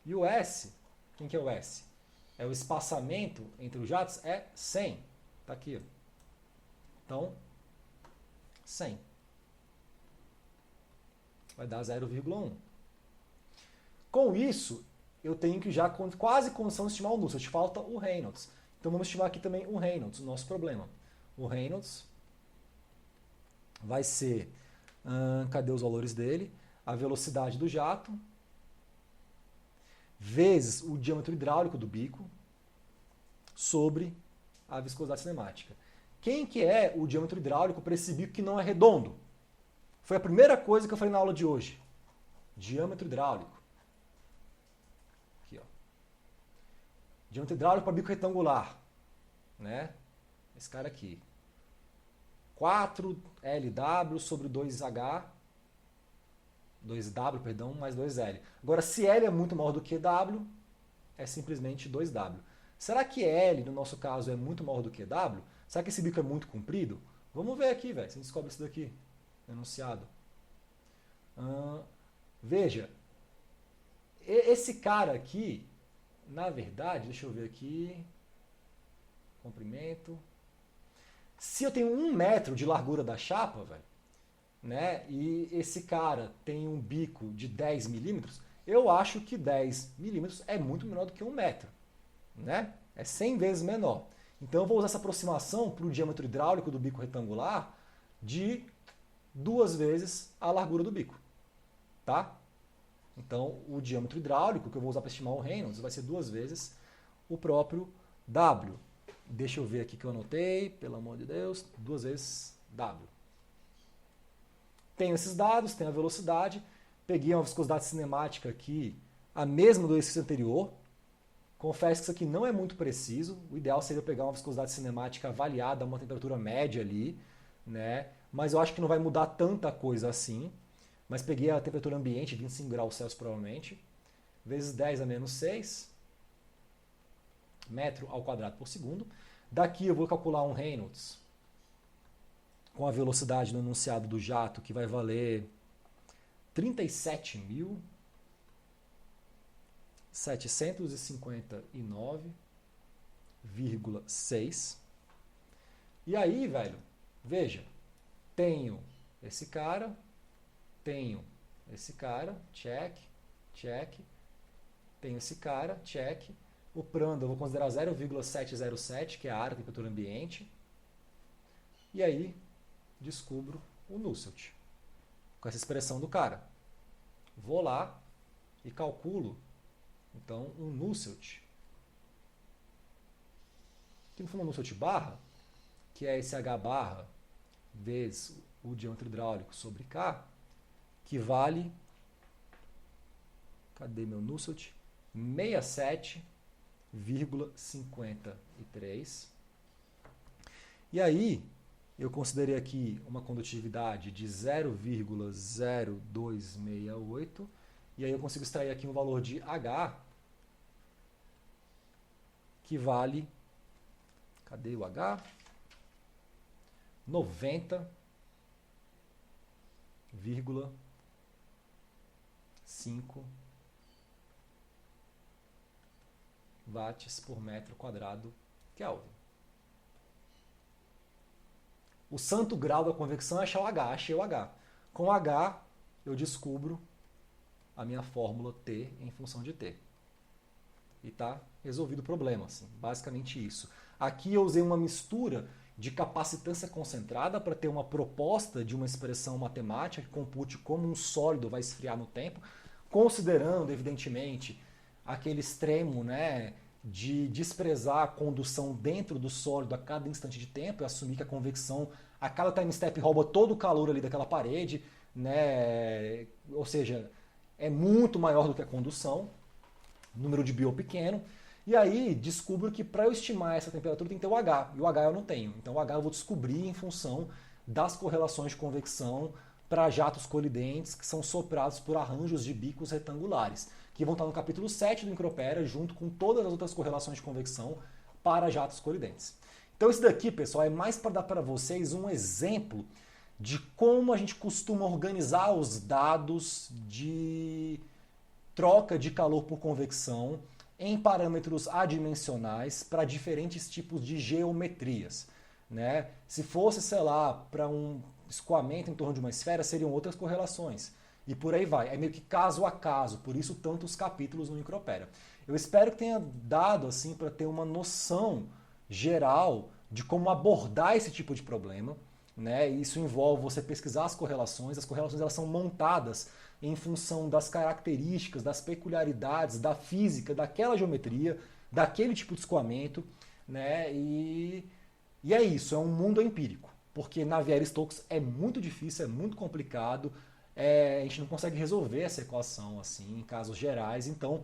S1: E o S, quem que é o S? É o espaçamento entre os jatos, é 100. Está aqui. Ó. Então, 100. vai dar 0,1. Com isso, eu tenho que já quase condição de estimar o Nusselt. Falta o Reynolds. Então vamos estimar aqui também o Reynolds, o nosso problema. O Reynolds vai ser, cadê os valores dele? A velocidade do jato, vezes o diâmetro hidráulico do bico, sobre a viscosidade cinemática. Quem que é o diâmetro hidráulico para esse bico que não é redondo? Foi a primeira coisa que eu falei na aula de hoje. Diâmetro hidráulico. Aqui, ó. Diâmetro hidráulico para bico retangular. Né? Esse cara aqui. 4LW sobre 2H. 2W, perdão, mais 2L. Agora, se L é muito maior do que W, é simplesmente 2W. Será que L, no nosso caso, é muito maior do que W? Será que esse bico é muito comprido? Vamos ver aqui, velho. Você descobre isso daqui. Enunciado. Veja. Esse cara aqui, na verdade, deixa eu ver aqui. Comprimento. Se eu tenho 1 metro de largura da chapa, velho, né, e esse cara tem um bico de 10 milímetros, eu acho que 10 milímetros é muito menor do que 1 metro. Né? É 100 vezes menor. Então eu vou usar essa aproximação para o diâmetro hidráulico do bico retangular de 2 vezes a largura do bico. Tá? Então o diâmetro hidráulico que eu vou usar para estimar o Reynolds vai ser 2 vezes o próprio W. Deixa eu ver aqui que eu anotei, pelo amor de Deus, 2 vezes W. Tenho esses dados, tenho a velocidade, peguei uma viscosidade cinemática aqui, a mesma do exercício anterior. Confesso que isso aqui não é muito preciso, o ideal seria pegar uma viscosidade cinemática avaliada a uma temperatura média ali, né? Mas eu acho que não vai mudar tanta coisa assim. Mas peguei a temperatura ambiente, 25 graus Celsius provavelmente, vezes 10 a menos 6 metro ao quadrado por segundo. Daqui eu vou calcular um Reynolds com a velocidade no enunciado do jato, que vai valer 37.759,6. E aí, velho, veja, tenho esse cara, check, check, tenho esse cara, check. O Prandtl eu vou considerar 0,707, que é a área, a temperatura ambiente. E aí, descubro o Nusselt, com essa expressão do cara. Vou lá e calculo, então, um Nusselt. Aqui no fundo, um Nusselt barra, que é esse H barra vezes o diâmetro hidráulico sobre K, que vale, cadê meu Nusselt? 67,53. E aí, eu considerei aqui uma condutividade de 0,0268, e aí eu consigo extrair aqui um valor de H, que vale, cadê o H? 90,5 watts por metro quadrado Kelvin. O santo grau da convecção é achar o H, achei o H. Com o H, eu descubro a minha fórmula T em função de T. E está resolvido o problema, assim, basicamente isso. Aqui eu usei uma mistura de capacitância concentrada para ter uma proposta de uma expressão matemática que compute como um sólido vai esfriar no tempo, considerando, evidentemente, aquele extremo, né, de desprezar a condução dentro do sólido a cada instante de tempo e assumir que a convecção, a cada time step, rouba todo o calor ali daquela parede, né, ou seja, é muito maior do que a condução, número de Biot pequeno. E aí descubro que para eu estimar essa temperatura tem que ter o H, e o H eu não tenho. Então o H eu vou descobrir em função das correlações de convecção para jatos colidentes que são soprados por arranjos de bicos retangulares, que vão estar no capítulo 7 do Micropéria, junto com todas as outras correlações de convecção para jatos colidentes. Então isso daqui, pessoal, é mais para dar para vocês um exemplo de como a gente costuma organizar os dados de troca de calor por convecção em parâmetros adimensionais para diferentes tipos de geometrias. Né? Se fosse, sei lá, para um escoamento em torno de uma esfera, seriam outras correlações. e por aí vai. É meio que caso a caso, por isso tantos capítulos no Micropédia. Eu espero que tenha dado assim para ter uma noção geral de como abordar esse tipo de problema. Né? Isso envolve você pesquisar as correlações elas são montadas em função das características, das peculiaridades, da física, daquela geometria, daquele tipo de escoamento, né? E é isso, é um mundo empírico, porque Navier-Stokes é muito difícil, é muito complicado, a gente não consegue resolver essa equação assim em casos gerais, então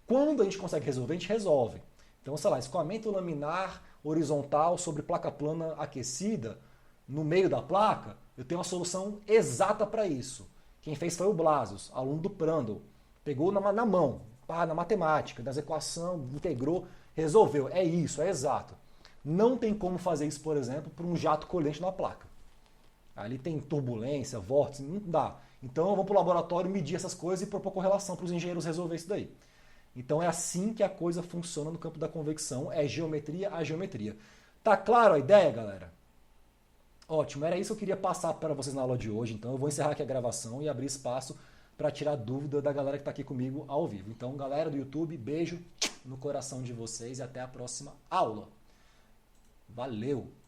S1: quando a gente consegue resolver, a gente resolve. Então, sei lá, escoamento laminar horizontal sobre placa plana aquecida, no meio da placa, eu tenho uma solução exata para isso. Quem fez foi o Blasius, aluno do Prandtl. Pegou na mão, na matemática, das equações, integrou, resolveu. É isso, é exato. Não tem como fazer isso, por exemplo, para um jato colhente na placa. Ali tem turbulência, vórtice, não dá. Então eu vou para o laboratório medir essas coisas e propor correlação para os engenheiros resolver isso daí. Então é assim que a coisa funciona no campo da convecção, é geometria a geometria. Tá claro a ideia, galera? Ótimo, era isso que eu queria passar para vocês na aula de hoje, então eu vou encerrar aqui a gravação e abrir espaço para tirar dúvida da galera que está aqui comigo ao vivo. Então, galera do YouTube, beijo no coração de vocês e até a próxima aula. Valeu!